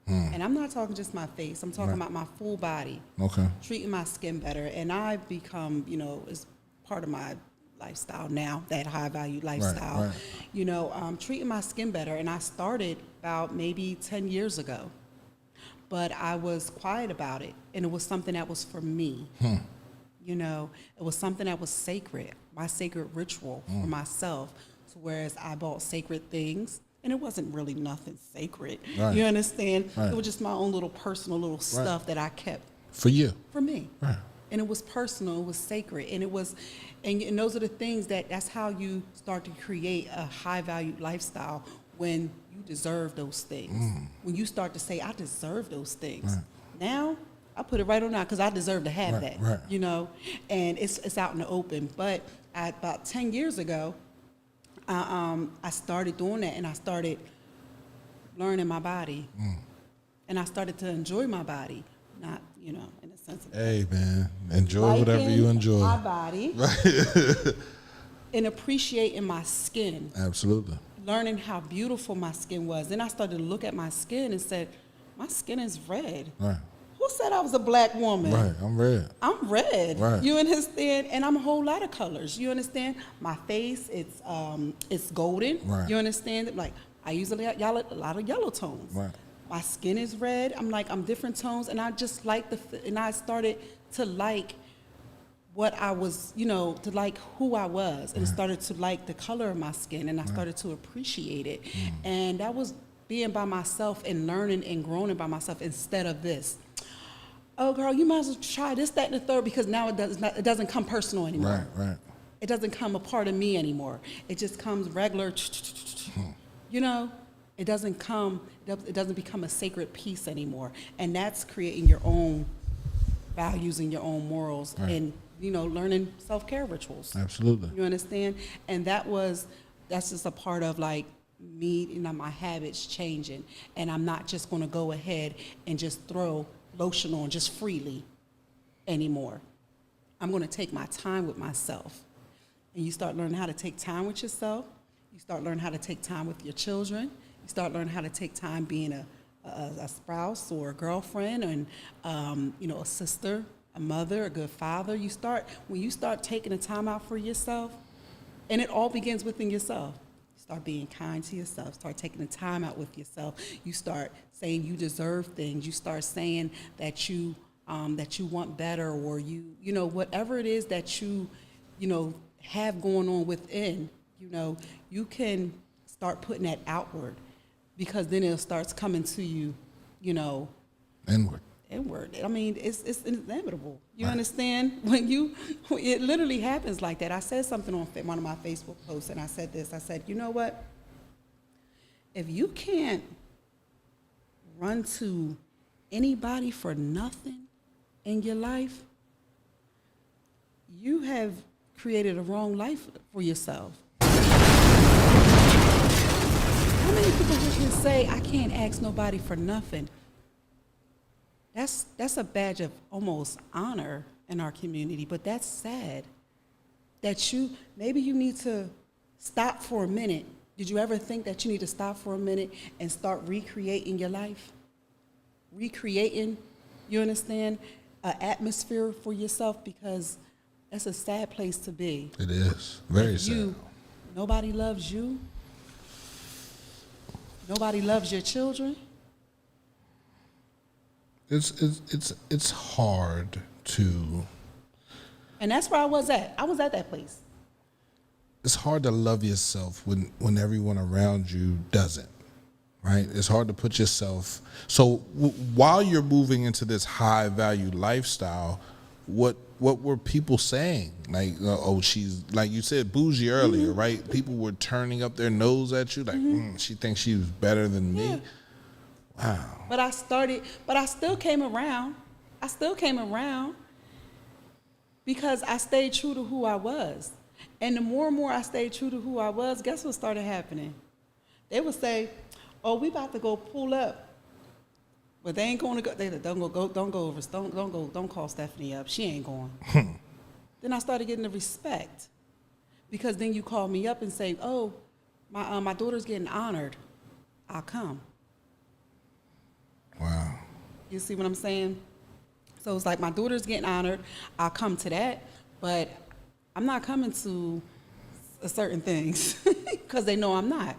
Speaker 3: And I'm not talking just my face. I'm talking about my full body.
Speaker 2: Okay.
Speaker 3: Treating my skin better. And I've become, you know, it's part of my lifestyle now, that high value lifestyle.
Speaker 2: Right.
Speaker 3: You know, treating my skin better. And I started about maybe 10 years ago. But I was quiet about it. And it was something that was for me. You know, it was something that was sacred, my sacred ritual for myself. So whereas I bought sacred things, and it wasn't really nothing sacred.
Speaker 2: Right.
Speaker 3: You understand?
Speaker 2: Right.
Speaker 3: It was just my own little personal little stuff that I kept
Speaker 2: For you.
Speaker 3: for me.
Speaker 2: Right.
Speaker 3: And it was personal, it was sacred, and it was, and those are the things that's how you start to create a high value lifestyle, when you deserve those things. When you start to say, I deserve those things.
Speaker 2: Right.
Speaker 3: Now, I put it right on now because I deserve to have that,
Speaker 2: right.
Speaker 3: you know, and it's out in the open. But about 10 years ago, I started doing that, and I started learning my body, and I started to enjoy my body, not, you know, in a sense of
Speaker 2: Hey, man, enjoy whatever you enjoy.
Speaker 3: my body, and appreciating my skin,
Speaker 2: Absolutely.
Speaker 3: learning how beautiful my skin was. Then I started to look at my skin and said, my skin is red.
Speaker 2: Right.
Speaker 3: Who said I was a black woman?
Speaker 2: Right. I'm red.
Speaker 3: I'm red.
Speaker 2: Right.
Speaker 3: You understand? And I'm a whole lot of colors. You understand? My face, it's golden.
Speaker 2: Right.
Speaker 3: You understand? Like, I use a lot of yellow tones.
Speaker 2: Right.
Speaker 3: My skin is red. I'm different tones, and I just like and I started to like what I was, to like who I was, and started to like the color of my skin, and I started to appreciate it. And that was being by myself and learning and growing by myself instead of this. Oh, girl, you might as well try this, that, and the third, because now it doesn't come personal anymore.
Speaker 2: Right.
Speaker 3: It doesn't come a part of me anymore. It just comes regular, It doesn't become a sacred piece anymore. And that's creating your own values and your own morals, and learning self-care rituals.
Speaker 2: Absolutely.
Speaker 3: You understand? And that's just a part of like me, my habits changing. And I'm not just going to go ahead and just throw lotion on just freely anymore. I'm going to take my time with myself. And you start learning how to take time with yourself. You start learning how to take time with your children. You start learning how to take time being a spouse or a girlfriend, and a sister, a mother, a good father. When you start taking the time out for yourself, and it all begins within yourself. You start being kind to yourself. Start taking the time out with yourself. You start saying you deserve things. You start saying that you want better, or whatever it is that you have going on within. You can start putting that outward, because then it starts coming to you,
Speaker 2: Inward.
Speaker 3: I mean, it's inevitable. You understand? It literally happens like that. I said something on one of my Facebook posts, and I said this. I said, you know what? If you can't run to anybody for nothing in your life, you have created a wrong life for yourself. How many people can say, I can't ask nobody for nothing? That's a badge of almost honor in our community, but that's sad. That maybe you need to stop for a minute. Did you ever think that you need to stop for a minute and start recreating your life? Recreating, you understand, an atmosphere for yourself, because that's a sad place to be.
Speaker 2: It is. Very sad.
Speaker 3: Nobody loves you. Nobody loves your children.
Speaker 2: It's hard to.
Speaker 3: And that's where I was at. I was at that place.
Speaker 2: It's hard to love yourself when everyone around you doesn't, right? It's hard to put yourself. So while you're moving into this high value lifestyle, what were people saying? Like, she's, like you said, bougie earlier, right? People were turning up their nose at you, like, she thinks she was better than me.
Speaker 3: Yeah.
Speaker 2: Wow.
Speaker 3: But I still came around. Because I stayed true to who I was. And the more and more I stayed true to who I was, guess what started happening? They would say, oh, we about to go pull up. But they ain't going to go. They said, don't call Stephanie up. She ain't going. Then I started getting the respect, because then you call me up and say, oh, my daughter's getting honored. I'll come.
Speaker 2: Wow.
Speaker 3: You see what I'm saying? So it's like, my daughter's getting honored. I'll come to that, but I'm not coming to certain things because they know I'm not,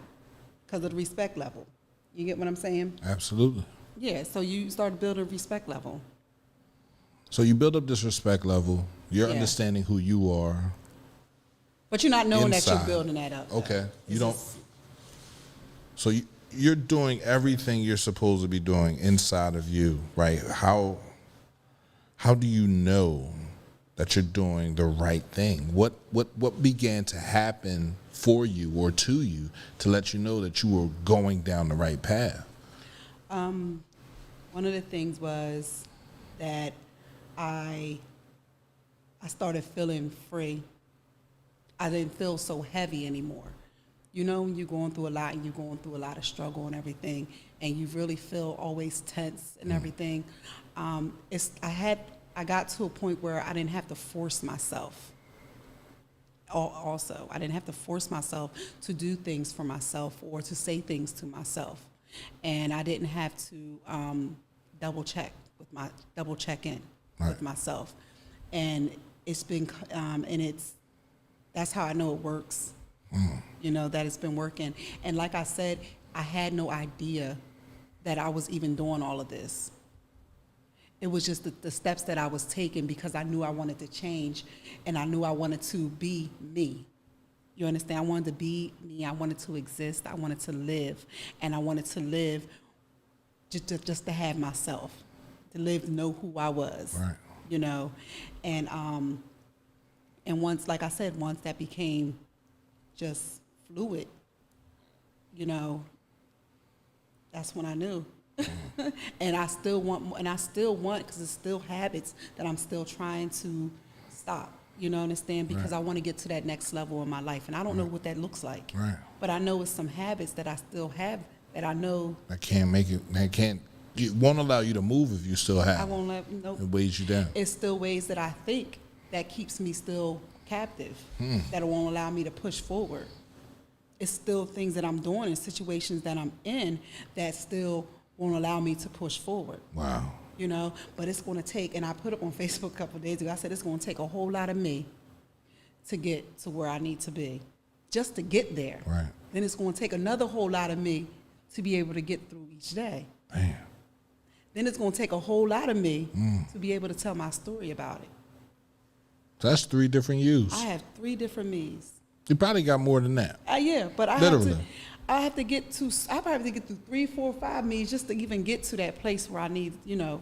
Speaker 3: because of the respect level. You get what I'm saying?
Speaker 2: Absolutely.
Speaker 3: Yeah, so you start building a respect level.
Speaker 2: So you build up this respect level. You're understanding who you are.
Speaker 3: But you're not knowing
Speaker 2: inside.
Speaker 3: that you're building that up.
Speaker 2: Okay. So you're doing everything you're supposed to be doing inside of you, right? How do you know that you're doing the right thing? What began to happen for you or to you to let you know that you were going down the right path?
Speaker 3: One of the things was that I started feeling free. I didn't feel so heavy anymore. You know, when you're going through a lot and you're going through a lot of struggle and everything, and you really feel always tense and everything, I got to a point where I didn't have to force myself. Also, I didn't have to force myself to do things for myself or to say things to myself, and I didn't have to double check in with myself, and it's been that's how I know it works. You know, that it's been working. And like I said, I had no idea that I was even doing all of this. It was just the steps that I was taking because I knew I wanted to change and I knew I wanted to be me. You understand? I wanted to be me. I wanted to exist. I wanted to live. And I wanted to live just to have myself, to live, to know who I was.
Speaker 2: Right.
Speaker 3: You know? And once, like I said, once that became just fluid, you know, that's when I knew. And I still want, because it's still habits that I'm still trying to stop, you know, understand? Because I want to get to that next level in my life. And I don't know what that looks like.
Speaker 2: Right.
Speaker 3: But I know it's some habits that I still have that I know
Speaker 2: That can't make it, it won't allow you to move if you still have
Speaker 3: I won't let, nope.
Speaker 2: it weighs you down.
Speaker 3: It's still ways that I think that keeps me still captive, that won't allow me to push forward. It's still things that I'm doing in situations that I'm in that still won't allow me to push forward.
Speaker 2: Wow.
Speaker 3: You know, but it's going to take, and I put up on Facebook a couple of days ago, I said it's going to take a whole lot of me to get to where I need to be, just to get there.
Speaker 2: Right.
Speaker 3: Then it's going to take another whole lot of me to be able to get through each day.
Speaker 2: Man.
Speaker 3: Then it's going to take a whole lot of me to be able to tell my story about it.
Speaker 2: So that's 3 different yous.
Speaker 3: I have 3 different me's.
Speaker 2: You probably got more than that.
Speaker 3: Yeah, but I
Speaker 2: Literally.
Speaker 3: have to get to, I probably have to get through 3, 4, 5 me's just to even get to that place where I need, you know.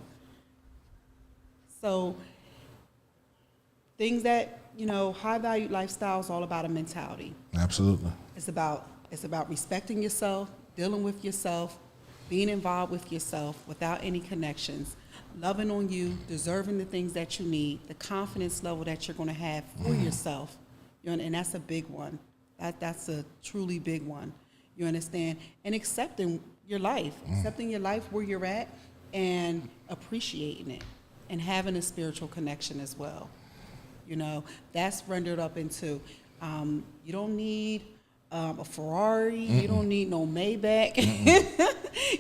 Speaker 3: So things that, you know, high value lifestyle is all about a mentality.
Speaker 2: Absolutely.
Speaker 3: It's about respecting yourself, dealing with yourself, being involved with yourself without any connections, loving on you, deserving the things that you need, the confidence level that you're going to have for yourself. You know, and that's a big one. That's a truly big one. You understand? And accepting your life, accepting your life where you're at and appreciating it and having a spiritual connection as well. You know, that's rendered up into, you don't need a Ferrari, you don't need no Maybach,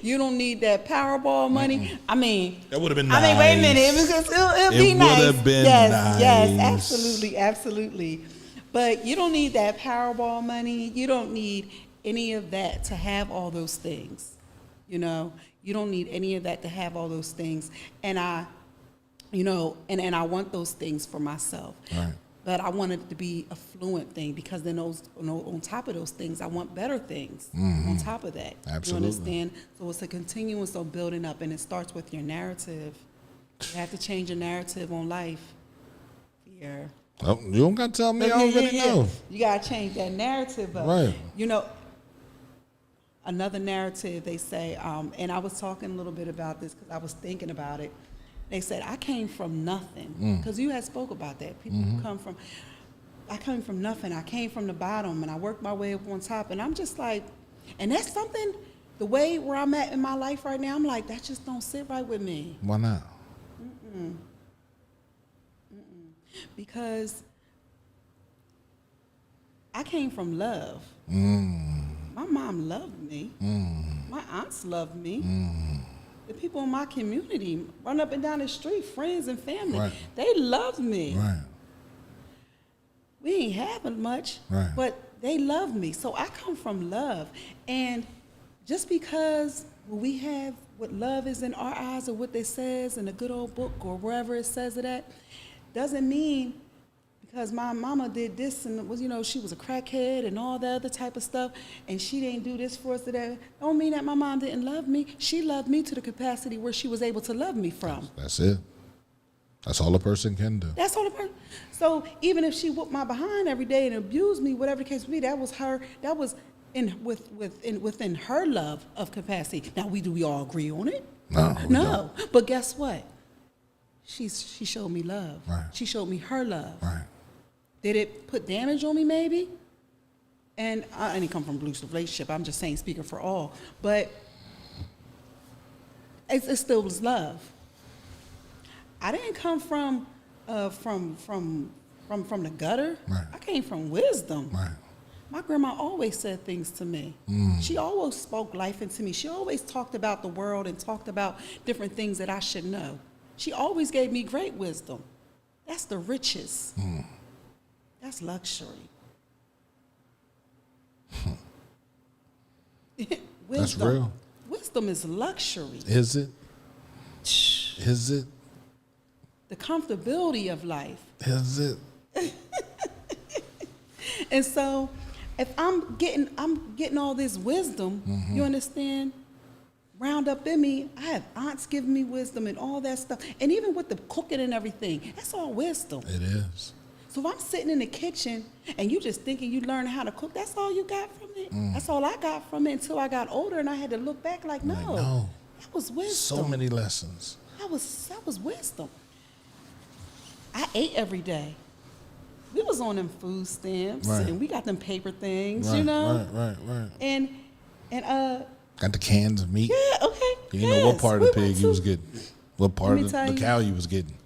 Speaker 3: you don't need that Powerball money. I mean,
Speaker 2: That would have been
Speaker 3: I mean, wait a minute, it'll be nice.
Speaker 2: It would have been
Speaker 3: yes, yes,
Speaker 2: nice.
Speaker 3: absolutely, absolutely. But you don't need that Powerball money. You don't need any of that to have all those things. You know, you don't need any of that to have all those things. And I, you know, and I want those things for myself.
Speaker 2: Right.
Speaker 3: But I want it to be a fluent thing because then those, you know, on top of those things, I want better things on top of that.
Speaker 2: Absolutely.
Speaker 3: You understand? So it's a continuous of building up, and it starts with your narrative. You have to change your narrative on life. Yeah.
Speaker 2: Oh, you don't got to tell me. I already know.
Speaker 3: You got to change that narrative. But,
Speaker 2: Right.
Speaker 3: you know, another narrative, they say, and I was talking a little bit about this because I was thinking about it. They said, I came from nothing. Because you had spoke about that. People who come from, I came from nothing. I came from the bottom, and I worked my way up on top. And I'm just like, and that's something, the way where I'm at in my life right now, I'm like, that just don't sit right with me.
Speaker 2: Why not?
Speaker 3: Because I came from love. My mom loved me. My aunts loved me. The people in my community, run up and down the street, friends and family,
Speaker 2: Right.
Speaker 3: they loved me.
Speaker 2: Right.
Speaker 3: We ain't having much,
Speaker 2: Right.
Speaker 3: but they loved me. So I come from love. And just because we have what love is in our eyes or what it says in a good old book or wherever it says it at, doesn't mean because my mama did this and was, you know, she was a crackhead and all that other type of stuff, and she didn't do this for us today. Don't mean that my mom didn't love me. She loved me to the capacity where she was able to love me from.
Speaker 2: That's it. That's all a person can do.
Speaker 3: That's all the person. So even if she whooped my behind every day and abused me, whatever the case may be, that was her. That was within her love of capacity. Now we all agree on it?
Speaker 2: No. we
Speaker 3: No. But guess what? She showed me love.
Speaker 2: Right.
Speaker 3: She showed me her love.
Speaker 2: don't. Right.
Speaker 3: Did it put damage on me? Maybe. And I didn't come from a abusive relationship. I'm just saying, speaking for all. But it still was love. I didn't come from the gutter.
Speaker 2: Right.
Speaker 3: I came from wisdom.
Speaker 2: Right.
Speaker 3: My grandma always said things to me. She always spoke life into me. She always talked about the world and talked about different things that I should know. She always gave me great wisdom. That's the riches. That's luxury. Wisdom.
Speaker 2: That's real.
Speaker 3: Wisdom is luxury.
Speaker 2: Is it? Is it?
Speaker 3: the comfortability of life.
Speaker 2: Is it?
Speaker 3: And so if I'm getting all this wisdom, you understand, round up in me. I have aunts giving me wisdom and all that stuff. And even with the cooking and everything, that's all wisdom.
Speaker 2: It is.
Speaker 3: So if I'm sitting in the kitchen and you just thinking you learn how to cook, that's all you got from it? That's all I got from it until I got older and I had to look back like, no. That was wisdom.
Speaker 2: So many lessons.
Speaker 3: That was wisdom. I ate every day. We was on them food stamps and we got them paper things, you know?
Speaker 2: Right.
Speaker 3: And
Speaker 2: got the cans of meat.
Speaker 3: yeah, okay.
Speaker 2: You didn't know what part of the pig you was
Speaker 3: getting.
Speaker 2: getting. What part of the
Speaker 3: tell you.
Speaker 2: cow you was getting.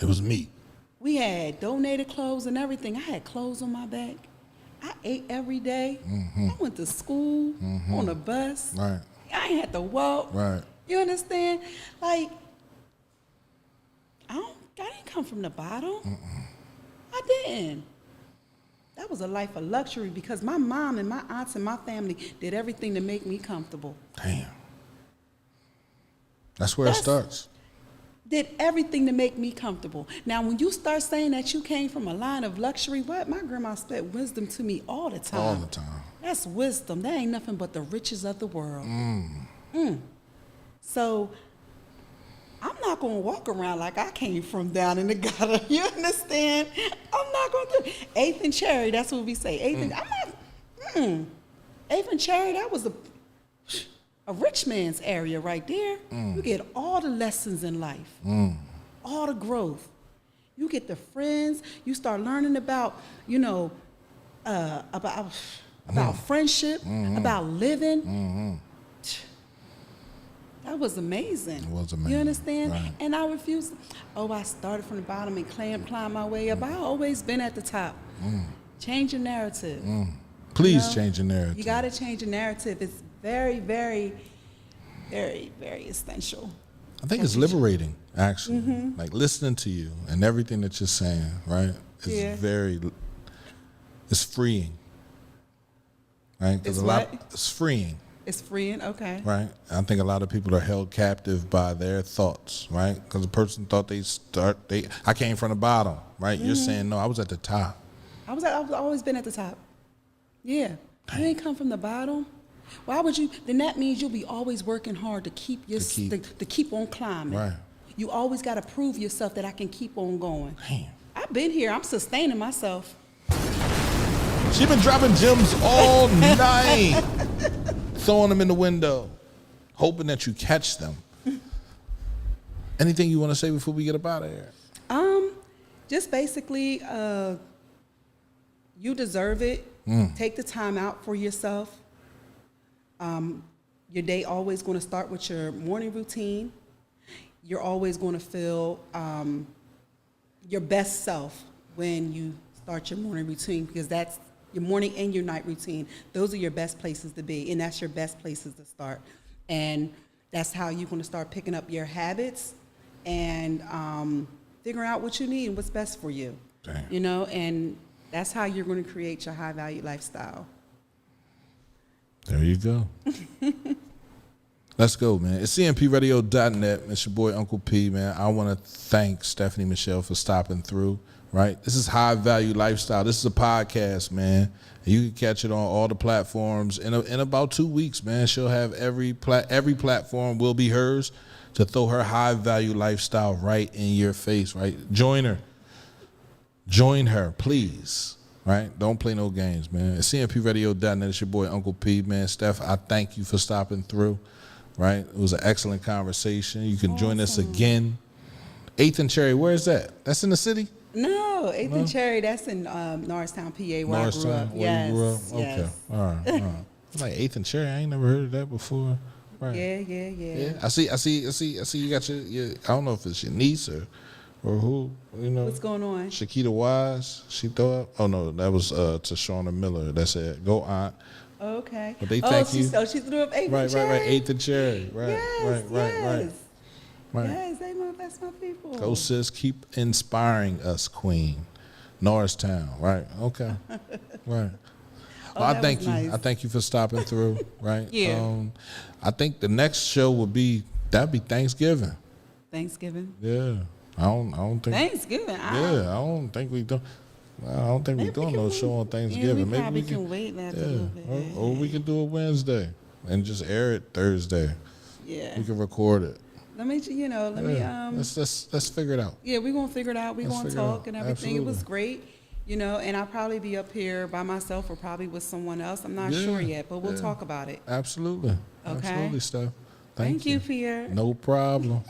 Speaker 2: It was meat.
Speaker 3: We had donated clothes and everything. I had clothes on my back. I ate every day. I went to school on a bus.
Speaker 2: Right.
Speaker 3: I ain't had to walk.
Speaker 2: Right.
Speaker 3: You understand? Like, I didn't come from the bottom. I didn't. That was a life of luxury because my mom and my aunts and my family did everything to make me comfortable.
Speaker 2: Damn. That's where it starts.
Speaker 3: Did everything to make me comfortable. Now, when you start saying that you came from a line of luxury, what? My grandma spent wisdom to me all the time.
Speaker 2: All the time.
Speaker 3: That's wisdom. That ain't nothing but the riches of the world. So, I'm not going to walk around like I came from down in the gutter. You understand? I'm not going to do it. 8th and Cherry, that's what we say. 8th and, I'm not, 8th and Cherry, that was a rich man's area right there. You get all the lessons in life, all the growth. You get the friends. You start learning about, about friendship, about living. That was amazing.
Speaker 2: It was amazing.
Speaker 3: You understand?
Speaker 2: Right.
Speaker 3: And I refused. I started from the bottom and climbed my way up. I always been at the top. Change your narrative.
Speaker 2: Please change your narrative.
Speaker 3: You got to change your narrative. It's very, very, very, very essential.
Speaker 2: I think it's liberating, actually. Like listening to you and everything that you're saying, right? It's freeing. Right?
Speaker 3: It's
Speaker 2: it's freeing.
Speaker 3: It's freeing, okay.
Speaker 2: Right? I think a lot of people are held captive by their thoughts, right? Because a person thought I came from the bottom, right? You're saying, no, I was at the top.
Speaker 3: I've always been at the top. Yeah. You ain't come from the bottom. Why would you? Then that means you'll be always working hard to keep to keep on climbing.
Speaker 2: Right.
Speaker 3: You always got to prove yourself that I can keep on going.
Speaker 2: Damn.
Speaker 3: I've been here. I'm sustaining myself.
Speaker 2: She been dropping gems all night, throwing them in the window, hoping that you catch them. Anything you want to say before we get up out of here?
Speaker 3: Just basically, you deserve it. Take the time out for yourself. Your day always going to start with your morning routine. You're always going to feel your best self when you start your morning routine because that's your morning and your night routine. Those are your best places to be, and that's your best places to start. And that's how you're going to start picking up your habits and figuring out what you need and what's best for you.
Speaker 2: Damn.
Speaker 3: And that's how you're going to create your high-value lifestyle.
Speaker 2: There you go. Let's go, man. It's cmpradio.net. It's your boy, Uncle P, man. I want to thank Stephanie Michelle for stopping through, right? This is High Value Lifestyle. This is a podcast, man. You can catch it on all the platforms. In about 2 weeks, man, she'll have every platform will be hers to throw her high value lifestyle right in your face, right? Join her, please. Right? Don't play no games, man. It's cmpradio.net. It's your boy, Uncle P, man. Steph, I thank you for stopping through. Right? It was an excellent conversation. You can join us again. 8th and Cherry, where is that? That's in the city?
Speaker 3: No, 8th and Cherry, that's in Norristown, PA, where I grew up.
Speaker 2: Where you grew up? Okay.
Speaker 3: Yes.
Speaker 2: All right. Like 8th and Cherry, I ain't never heard of that before. Right.
Speaker 3: Yeah.
Speaker 2: I see you got your I don't know if it's your niece or who,
Speaker 3: What's going on?
Speaker 2: Shakita Wise, she throw up. Oh no, that was to Shauna Miller. That said, go Aunt.
Speaker 3: Okay.
Speaker 2: But they thank you.
Speaker 3: So she threw up 8th and Cherry?
Speaker 2: Right. 8th and Cherry. Right.
Speaker 3: Yes.
Speaker 2: Right.
Speaker 3: Yes, that's my people.
Speaker 2: Go sis, keep inspiring us, Queen. Norristown. Right. Okay. Right. Well, I thank you.
Speaker 3: Nice.
Speaker 2: I thank you for stopping through. Right.
Speaker 3: Yeah.
Speaker 2: I think the next show that'd be Thanksgiving.
Speaker 3: Thanksgiving.
Speaker 2: Yeah. I don't think.
Speaker 3: Thanksgiving.
Speaker 2: Yeah, I don't think we do. I don't think we're doing no show on Thanksgiving.
Speaker 3: Yeah, we
Speaker 2: Maybe
Speaker 3: probably
Speaker 2: we
Speaker 3: can wait that a little bit.
Speaker 2: or we can do it Wednesday and just air it Thursday.
Speaker 3: Yeah.
Speaker 2: We can record it.
Speaker 3: Let me
Speaker 2: Let's figure it out.
Speaker 3: Yeah, we're gonna figure it out. We're
Speaker 2: Let's
Speaker 3: gonna
Speaker 2: figure it
Speaker 3: talk
Speaker 2: out.
Speaker 3: and everything. It was
Speaker 2: Absolutely.
Speaker 3: great, and I'll probably be up here by myself or probably with someone else. I'm not sure yet, but we'll talk about it.
Speaker 2: Absolutely.
Speaker 3: Okay.
Speaker 2: Absolutely, Steph.
Speaker 3: Thank you, Pierre.
Speaker 2: No problem.